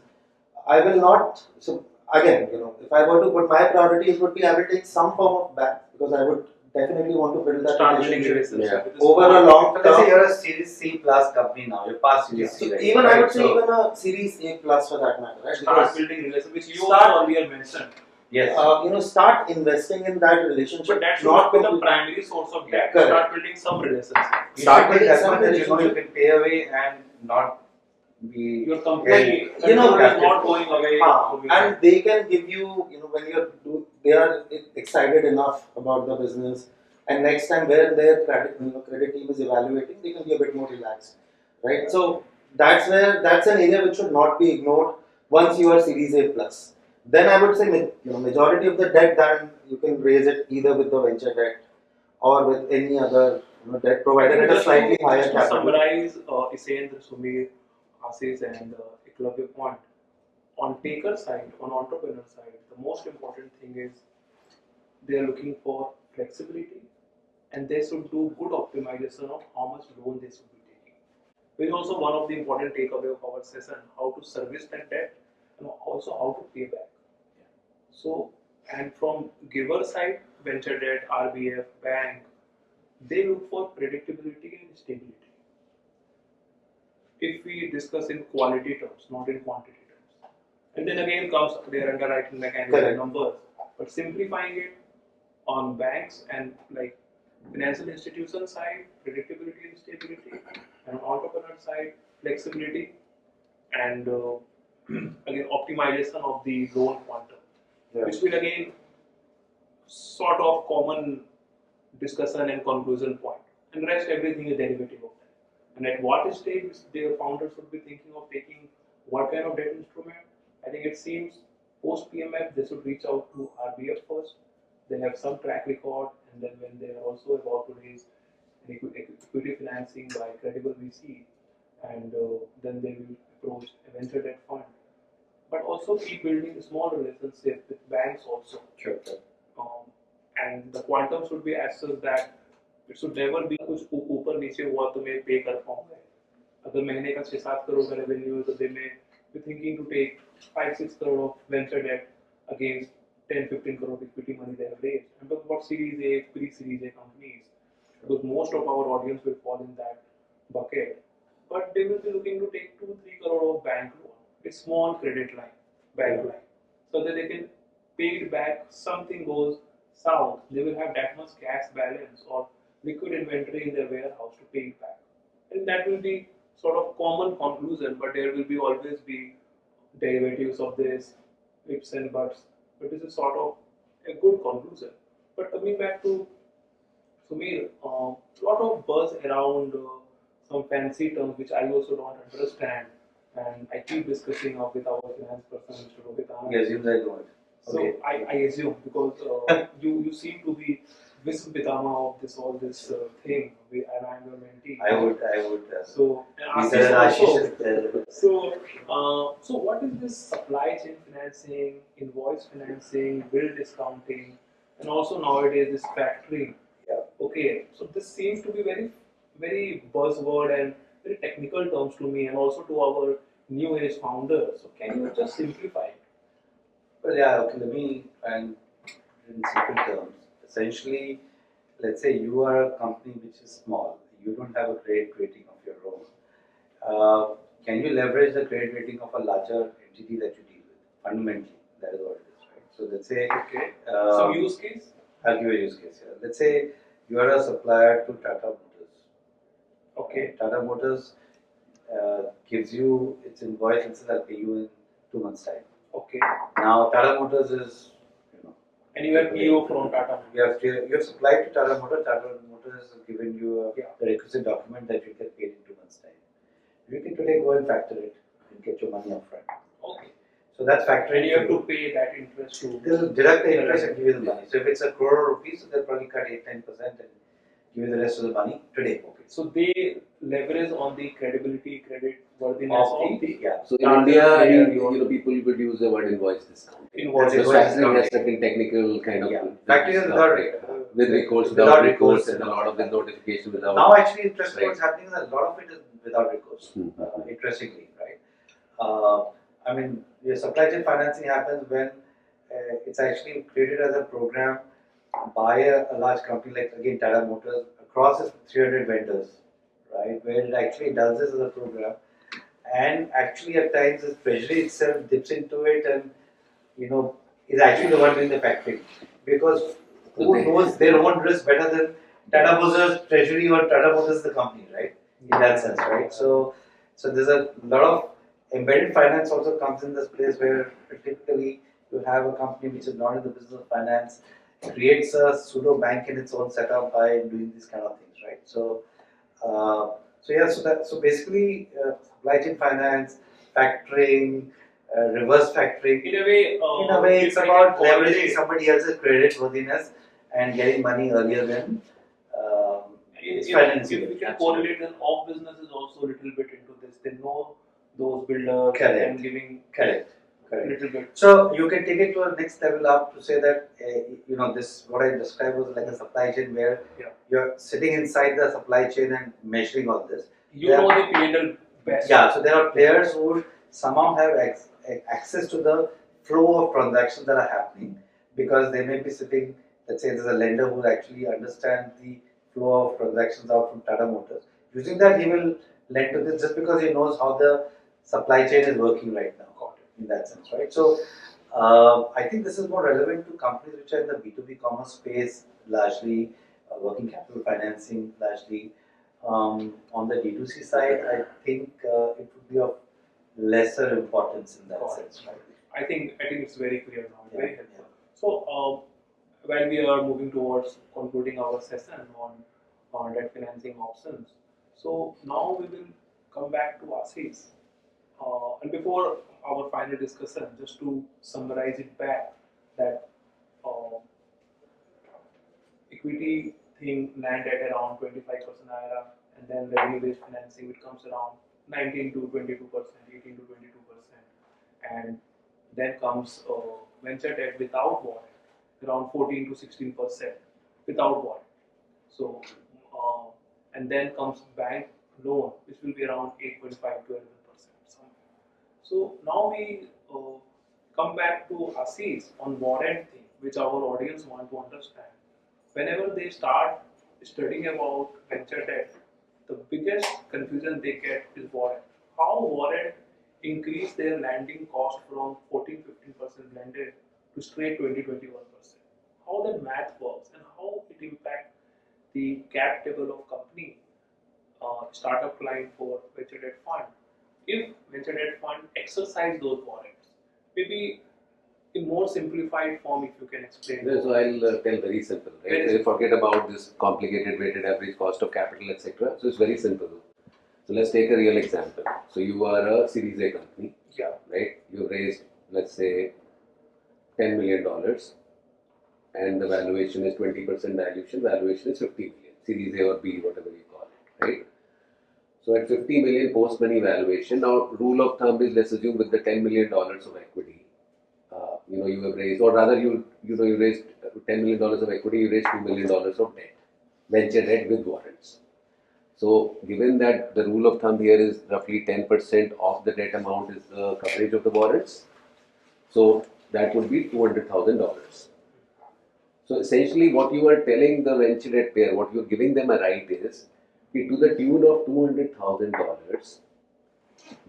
I will not. So again, if I were to put my priorities, would be I will take some form of back, because I would definitely want to build that Start building relationship relationship Yeah. with this over a small- long So let's say term. you're a Series C plus company now. You're past Series So C, right? even I would say So- even a Series A plus for that matter, right? Start Because building relationship, which you Start- also earlier mentioned. Yes. start investing in that relationship. But that should not be the completely- primary source of debt. Correct. Start building some relationship. You Start start building that some much that you know you relationship. can pay away and not be. Your company, You know, is not going away. from you. And they can give you, when they are excited enough about the business, and next time where their credit team is evaluating, they can be a bit more relaxed, right? So that's an area which should not be ignored once you are Series A plus. Then I would say, majority of the debt, then you can raise it either with the venture debt or with any other debt provider at a slightly higher Just to capital. summarize Ishendra, Sumir, Ashish and Ekalavya point, on taker side, on entrepreneur side, the most important thing is they are looking for flexibility, and they should do good optimization of how much loan they should be taking. Which is also one of the important takeaway of our session, how to service that debt and also how to pay back. So, and from giver side, venture debt, RBF, bank, they look for predictability and stability. If we discuss in quality terms, not in quantity terms. And then again comes their underwriting mechanism Correct. numbers. But simplifying it on banks and like financial institution side, predictability and stability, and on entrepreneur side, flexibility and again optimization of the loan quantum, Yeah. which will again sort of common discussion and conclusion point, and rest everything is derivative of that. And at what stage the founders would be thinking of taking what kind of debt instrument? I think it seems post PMF they should reach out to RBF first. They have some track record, and then when they are also about to raise equity financing by credible VC, and then they will approach a venture debt fund. But also keep building a small relationship with banks also. Sure. And the quantum should be as such that it should never be कुछ ऊपर नीचे हुआ तो मैं पे कर पाऊंगा. अगर महीने का 6-7 करोड़ का revenue है तो they may be thinking to take 5-6 crore of venture debt against 10-15 crore equity money they have raised. I'm talking about Series A, pre-Series A companies, because most of our audience will fall in that bucket. But they will be looking to take 2-3 crore of bank loan, a small credit line, bank line, so that they can pay it back. Something goes south, they will have that much cash balance or liquid inventory in their warehouse to pay it back. And that will be sort of common conclusion, but there will be always be derivatives of this, ifs and buts. But this is sort of a good conclusion. But coming back to Sumir, lot of buzz around some fancy terms which I also don't understand, and I keep discussing with our finance person, Mr. Rohit. He assumes I don't. So Okay. I assume because you seem to be Visv Pitama of all this thing, and I'm your mentee. I would. So and These are Ashish also. Ashish. So what is this supply chain financing, invoice financing, bill discounting, and also nowadays this factoring? Yeah. Okay, so this seems to be very, very buzzword, and very technical terms to me and also to our new age founders. So can you just simplify it? Well, yeah, okay, let me try and in simple terms. Essentially, let's say you are a company which is small, you don't have a credit rating of your own. Can you leverage the credit rating of a larger entity that you deal with? Fundamentally, that is what it is, right? So let's say, Okay. Some use case? I'll give you a use case here. Let's say you are a supplier to Tata Motors. Okay. Tata Motors gives you its invoice and says, I'll pay you in 2 months' time. Okay. Now, Tata Motors is, And you have PO from Tata. you have supplied to Tata Motors. Tata Motors has given you the requisite document that you get paid in 2 months' time. You can today go and factor it and get your money upfront. Okay. So that's factoring. And you have to pay that interest to. They'll deduct the interest and give you the money. So if it's a crore rupees, they'll probably cut 8-10% and give you the rest of the money today. Okay. So they leverage on the credibility, credit worthiness of the. So in India, people would use the word invoice discount. Invoice So discount. factoring has certain technical kind of Factoring is with recourse, without recourse, and a lot of the notification without. Now, actually, interesting what's happening is a lot of it is without recourse. Interestingly, right? I mean, your supply chain financing happens when it's actually created as a program by a large company like again Tata Motors across its 300 vendors, right? Where it actually does this as a program, and actually at times the treasury itself dips into it and is actually the one doing the factoring because who knows their own risk better than Tata Motors treasury or Tata Motors the company, right? In that sense, right? So there's a lot of embedded finance also comes in this place where typically you have a company which is not in the business of finance, creates a pseudo bank in its own setup by doing these kind of things, right? So basically supply chain finance, factoring, reverse factoring. In a way, it's about leveraging somebody else's credit worthiness and getting money earlier than financing. If we can correlate, then off business is also a little bit into this. They know those builders and giving correct. a little bit. So you can take it to a next level up to say that this what I described was like a supply chain where you're sitting inside the supply chain and measuring all this. You know the P&L best. Yeah, so there are players who somehow have access to the flow of transactions that are happening because they may be sitting. Let's say there's a lender who actually understands the flow of transactions out from Tata Motors. Using that, he will lend to this just because he knows how the supply chain is working right now. In that sense, right? So, I think this is more relevant to companies which are in the B2B commerce space, largely working capital financing, largely. On the D2C side, I think it would be of lesser importance in that sense, right? I think it's very clear now. Very helpful. So, while we are moving towards concluding our session on debt financing options, so now we will come back to Ashish. And before our final discussion, just to summarize it back, that equity thing landed at around 25% IRR, and then revenue-based financing, it comes around 19 to 22%, 18 to 22%, and then comes venture debt without warrant, around 14 to 16% without warrant. So, and then comes bank loan, which will be around 8.5 to 11%. So now we come back to Ashish on warrant thing, which our audience want to understand. Whenever they start studying about venture debt, the biggest confusion they get is warrant. How warrant increase their landing cost from 14-15% blended to straight 20-21%. How that math works and how it impacts the cap table of company, startup client for venture debt fund. If venture debt fund exercise those warrants, maybe in more simplified form, if you can explain. So I'll tell very simple, right? Forget about this complicated weighted average cost of capital, etc. So it's very simple. So let's take a real example. So you are a Series A company, right? You've raised, let's say, $10 million, and the valuation is 20% dilution. Valuation is 50 million, Series A or B, whatever you call it, right? So at 50 million post-money valuation, now rule of thumb is, let's assume with the $10 million of equity, you have raised, or rather you raised $10 million of equity, you raised $2 million of debt, venture debt with warrants. So given that the rule of thumb here is roughly 10% of the debt amount is the coverage of the warrants, so that would be $200,000. So essentially what you are telling the venture debt payer, what you are giving them a right is, to the tune of $200,000,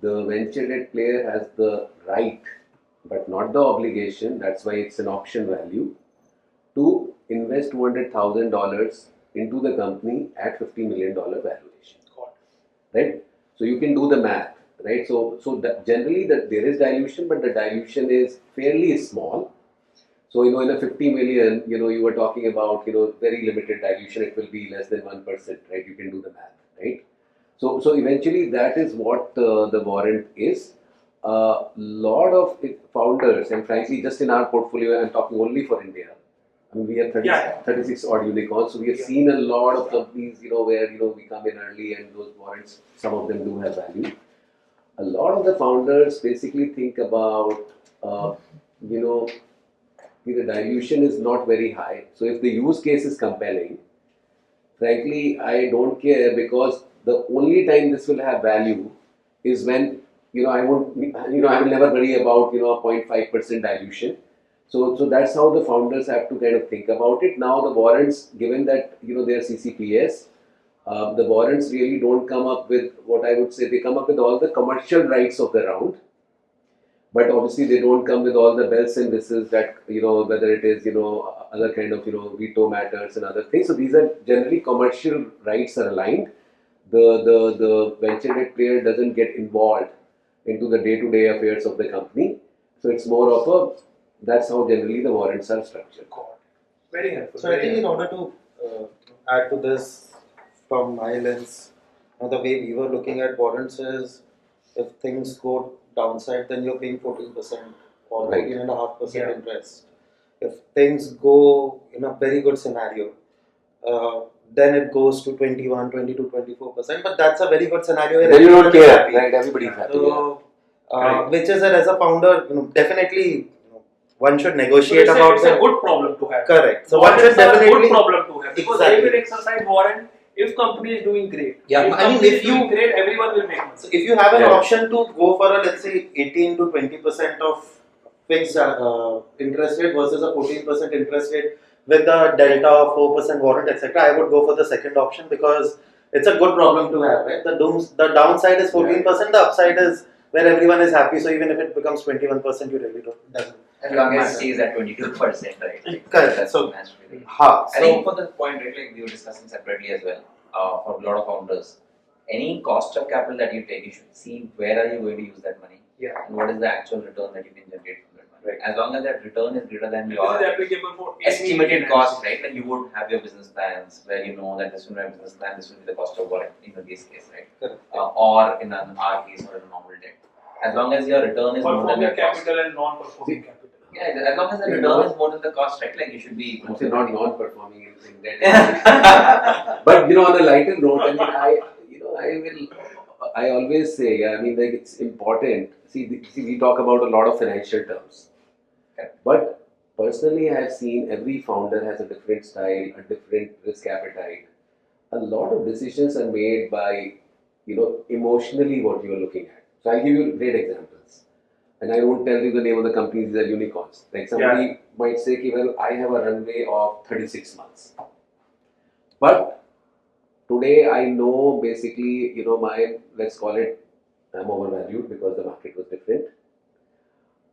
the venture debt player has the right, but not the obligation, that's why it's an option value, to invest $200,000 into the company at $50 million valuation. Right? So you can do the math, right? So generally there is dilution, but the dilution is fairly small. So, in a 50 million, you were talking about, very limited dilution, it will be less than 1%, right? You can do the math, right? So eventually that is what the warrant is. A lot of founders, and frankly, just in our portfolio, I'm talking only for India. I mean, we have 36 odd unicorns, so we have seen a lot of companies, where, we come in early and those warrants, some of them do have value. A lot of the founders basically think about, the dilution is not very high. So if the use case is compelling, frankly, I don't care, because the only time this will have value is when, I will never worry about, a 0.5% dilution. So that's how the founders have to kind of think about it. Now the warrants, given that, they are CCPS, the warrants really don't come up with what I would say, they come up with all the commercial rights of the round. But obviously they don't come with all the bells and whistles that, whether it is, other kind of, veto matters and other things. So these are generally commercial rights are aligned. The venture debt player doesn't get involved into the day-to-day affairs of the company. So it's more of that's how generally the warrants are structured. Very helpful. So I think in order to add to this from my lens, the way we were looking at warrants is, if things go downside, then you're paying 14% or 14.5% interest. If things go in a very good scenario, then it goes to 21, 22, 24%. But that's a very good scenario. Then you don't care, right? Everybody's happy. So, which is as a founder, definitely one should negotiate about it's a good problem to have. Correct. So Warrants one should are a definitely good problem to have, because Exactly. they will exercise warrant if company is doing great. Yeah, if I mean, company if is doing you- great, everyone will make money. So if you have an Yeah. option to go for a, let's say, 18 to 20% of fixed interest rate versus a 14% interest rate with a delta of 4% warrant, etc., I would go for the second option, because it's a good problem to have, right? The downside is 14%, the upside is where everyone is happy. So even if it becomes 21%, you really don't. Doesn't. As long as it stays at 22%, right? Correct. That's So, naturally. I I think for the point, right, like we were discussing separately as well, for a lot of founders, any cost of capital that you take, you should see where are you going to use that money, Yeah. and what is the actual return that you can generate from that money. Right. As long as that return is greater than This your is applicable for any estimated finance. cost, right? Then you would have your business plans where you know that this will be my business plan, this will be the cost of warrant in this case, right? Correct. Or in an R case or in a normal debt. As long as your return is more than Performing your cost. capital and non-performing capital. Yeah, as long as the return is more than the cost, right? Like you should be. I'm saying not non-performing in that. But on a lighter note, I always say, like it's important. See, we talk about a lot of financial terms, but personally, I have seen every founder has a different style, a different risk appetite. A lot of decisions are made by, emotionally what you are looking at. So I'll give you great examples. And I won't tell you the name of the companies, these are unicorns. Like somebody might say, well, I have a runway of 36 months. But today I know basically, let's call it, I'm overvalued because the market was different.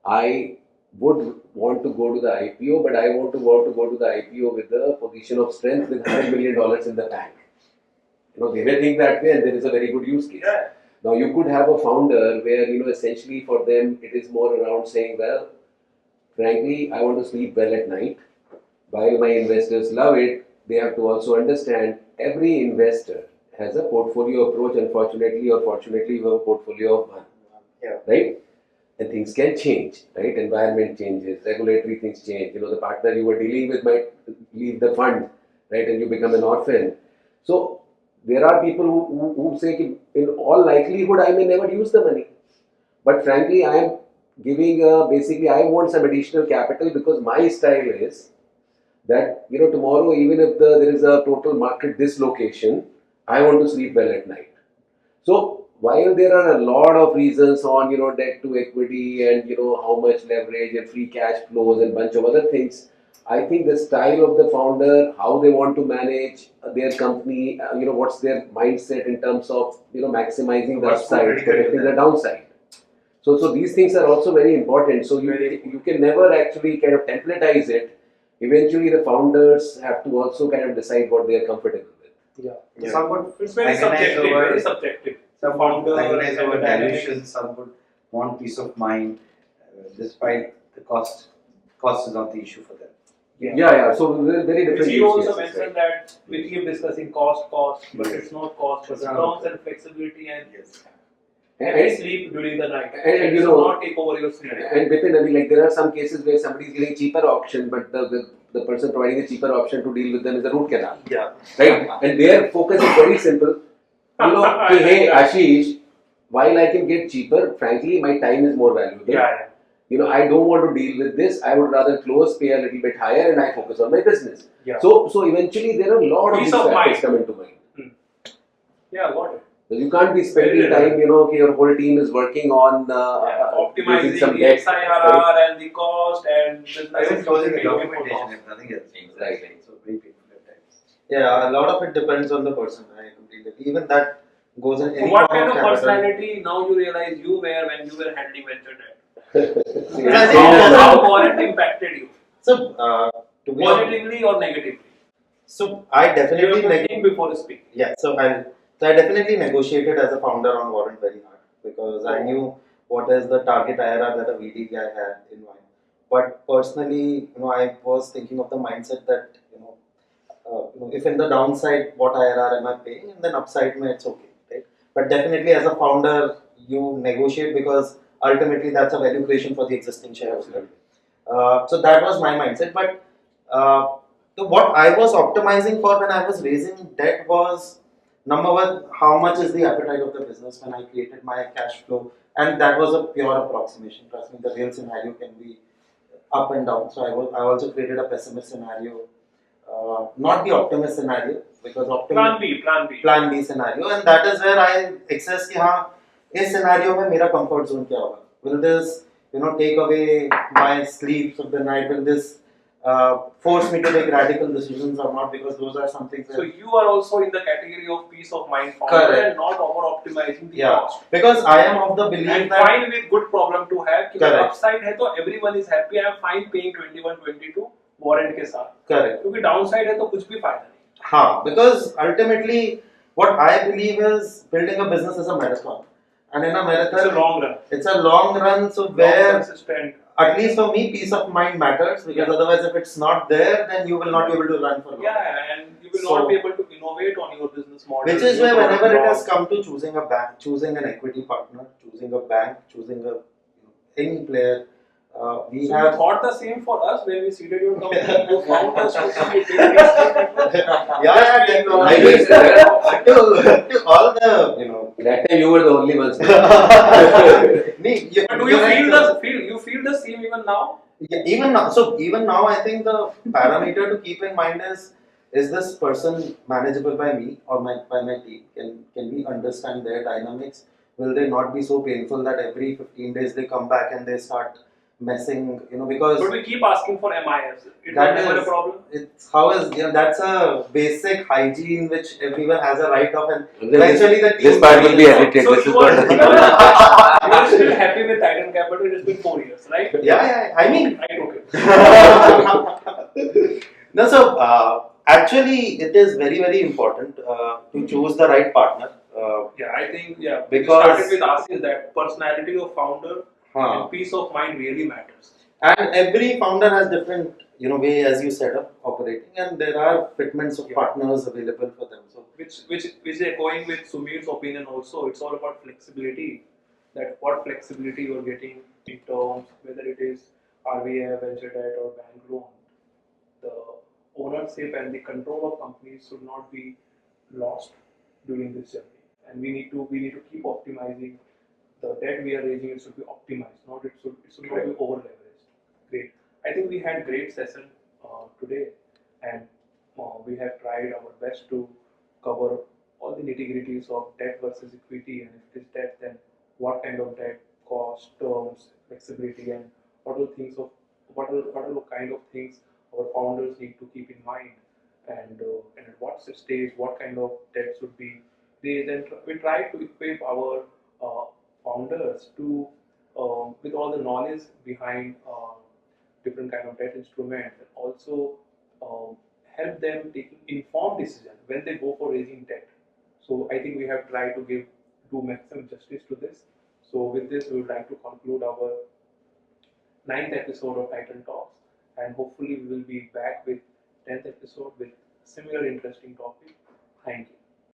I would want to go to the IPO, but I want to go to the IPO with a position of strength with $100 million in the bank. They may think that way, and there is a very good use case. Yeah. Now, you could have a founder where, essentially for them, it is more around saying, well, frankly, I want to sleep well at night. While my investors love it, they have to also understand every investor has a portfolio approach. Unfortunately or fortunately, you have a portfolio of one. Yeah. Right? And things can change, right? Environment changes, regulatory things change. The partner you were dealing with might leave the fund, right? And you become an orphan. So, there are people who say, in all likelihood, I may never use the money. But frankly, I am giving, basically, I want some additional capital, because my style is that, tomorrow, even if there is a total market dislocation, I want to sleep well at night. So while there are a lot of reasons on debt to equity and how much leverage and free cash flows and bunch of other things, I think the style of the founder, how they want to manage their company, what's their mindset in terms of maximizing the upside, protecting the downside. So these things are also very important. So you can never actually kind of templatize it. Eventually, the founders have to also kind of decide what they are comfortable with. Yeah. Some would It's very subjective. Very subjective. some Founder agonize over and the dynamics. valuation, some would want peace of mind, despite the cost. Cost is not the issue for them. Yeah. So very different. Which he use also cases, mentioned right? that we keep discussing cost, but Yes. it's not cost, but It's terms not. and flexibility and Yes. and sleep during the night. And it you should know- not take over your sleep. And within, I mean, like there are some cases where somebody is getting cheaper option, but the person providing the cheaper option to deal with them is the root canal, Yeah. right? And their focus is very simple. Okay, hey Ashish, while I can get cheaper, frankly, my time is more valuable. Yeah. I don't want to deal with this. I would rather close, pay a little bit higher, and I focus on my business. Yeah. So eventually there are a lot of Peace these of factors mind. come into mind. Yeah, got it. So you can't be spending Very time, okay, your whole team is working on Optimizing raising some the debt, XIRR and the cost and business Even closing the is something documentation, very if nothing else. Right. So very painful at times. Yeah, a lot of it depends on the person. I completely agree. Even that goes in any What form kind of capital. personality now you realize you were when you were handling venture debt? See, I and think so- How warrant impacted you? So, to be honest, Positively or negatively? so I You definitely have to think before speaking. Yeah, so I definitely negotiated as a founder on Warrant very hard because I knew what is the target IRR that a VD guy had in mind. But personally, I was thinking of the mindset that if in the downside, what IRR am I paying, and then upside, it's okay, right? But definitely, as a founder, you negotiate because ultimately that's a value creation for the existing shareholder. So that was my mindset. But so what I was optimizing for when I was raising debt was number one, how much is the appetite of the business when I created my cash flow, and that was a pure approximation. Trust me, the real scenario can be up and down. So I also created a pessimist scenario, not the optimist scenario, because plan B scenario, and that is where I access कि हाँ इस scenario में मेरा comfort zone क्या होगा? Will this take away my sleep of the night? Will this force me to take radical decisions or not? Because those are some things. So you are also in the category of peace of mind founder Correct. and not over optimizing the Yeah, cost. because I am of the belief And that fine with good problem to have. कि Correct. upside है तो everyone is happy. I am fine paying 21-22 warrant के साथ. correct. क्योंकि downside है तो कुछ भी फायदा नहीं. हाँ, because ultimately what I believe is building a business is a marathon, and in a marathon It's a long run. it's a long run. So Long where consistent. at least for me, peace of mind matters because otherwise, if it's not there, then you will not be able to run for long. Yeah, and you will So- not be able to innovate on your business model. Which is your where whenever it has product come to choosing a bank, choosing an equity partner, choosing a bank, choosing any player, we So have. you thought the same for us when we seeded your company. You found us to some utility. Yeah, I guess to all the that time you were the only ones. But do you feel the same even now? Yeah, even now, I think the parameter to keep in mind is this person manageable by me or by my team? Can we understand their dynamics? Will they not be so painful that every 15 days they come back and they start messing? Because But we keep asking for MIS. It That was never a is- problem. that's a basic hygiene which everyone has a right of, and This eventually the team. this part will be edited. So This is you are, what you are still happy with Titan Capital. It's been 4 years, right? Yeah, I mean. Right, okay. No, so actually, it is very, very important to choose the right partner. Yeah, I think, we Because- started with asking that personality of founder Huh. and peace of mind really matters. And every founder has different, way as you set up operating, and there are fitments of partners available for them. So Which is echoing with Sumir's opinion also. It's all about flexibility. That what flexibility you are getting in terms, whether it is RVA, venture debt or bank loan. The ownership and the control of companies should not be lost during this journey. And we need to keep optimizing the debt we are raising. It should be optimized, it should not be over leveraged. Great. I think we had great session today, and we have tried our best to cover all the nitty-gritties of debt versus equity, and if it is debt, then what kind of debt, cost, terms, flexibility, and what are the kind of things our founders need to keep in mind, and at what stage, what kind of debt should be raised, and we try to equip our founders to with all the knowledge behind different kind of debt instruments, and also help them taking informed decision when they go for raising debt. So I think we have tried to do maximum justice to this. So with this, we would like to conclude our ninth episode of Titan Talks, and hopefully we will be back with 10th episode with similar interesting topic. Thank you.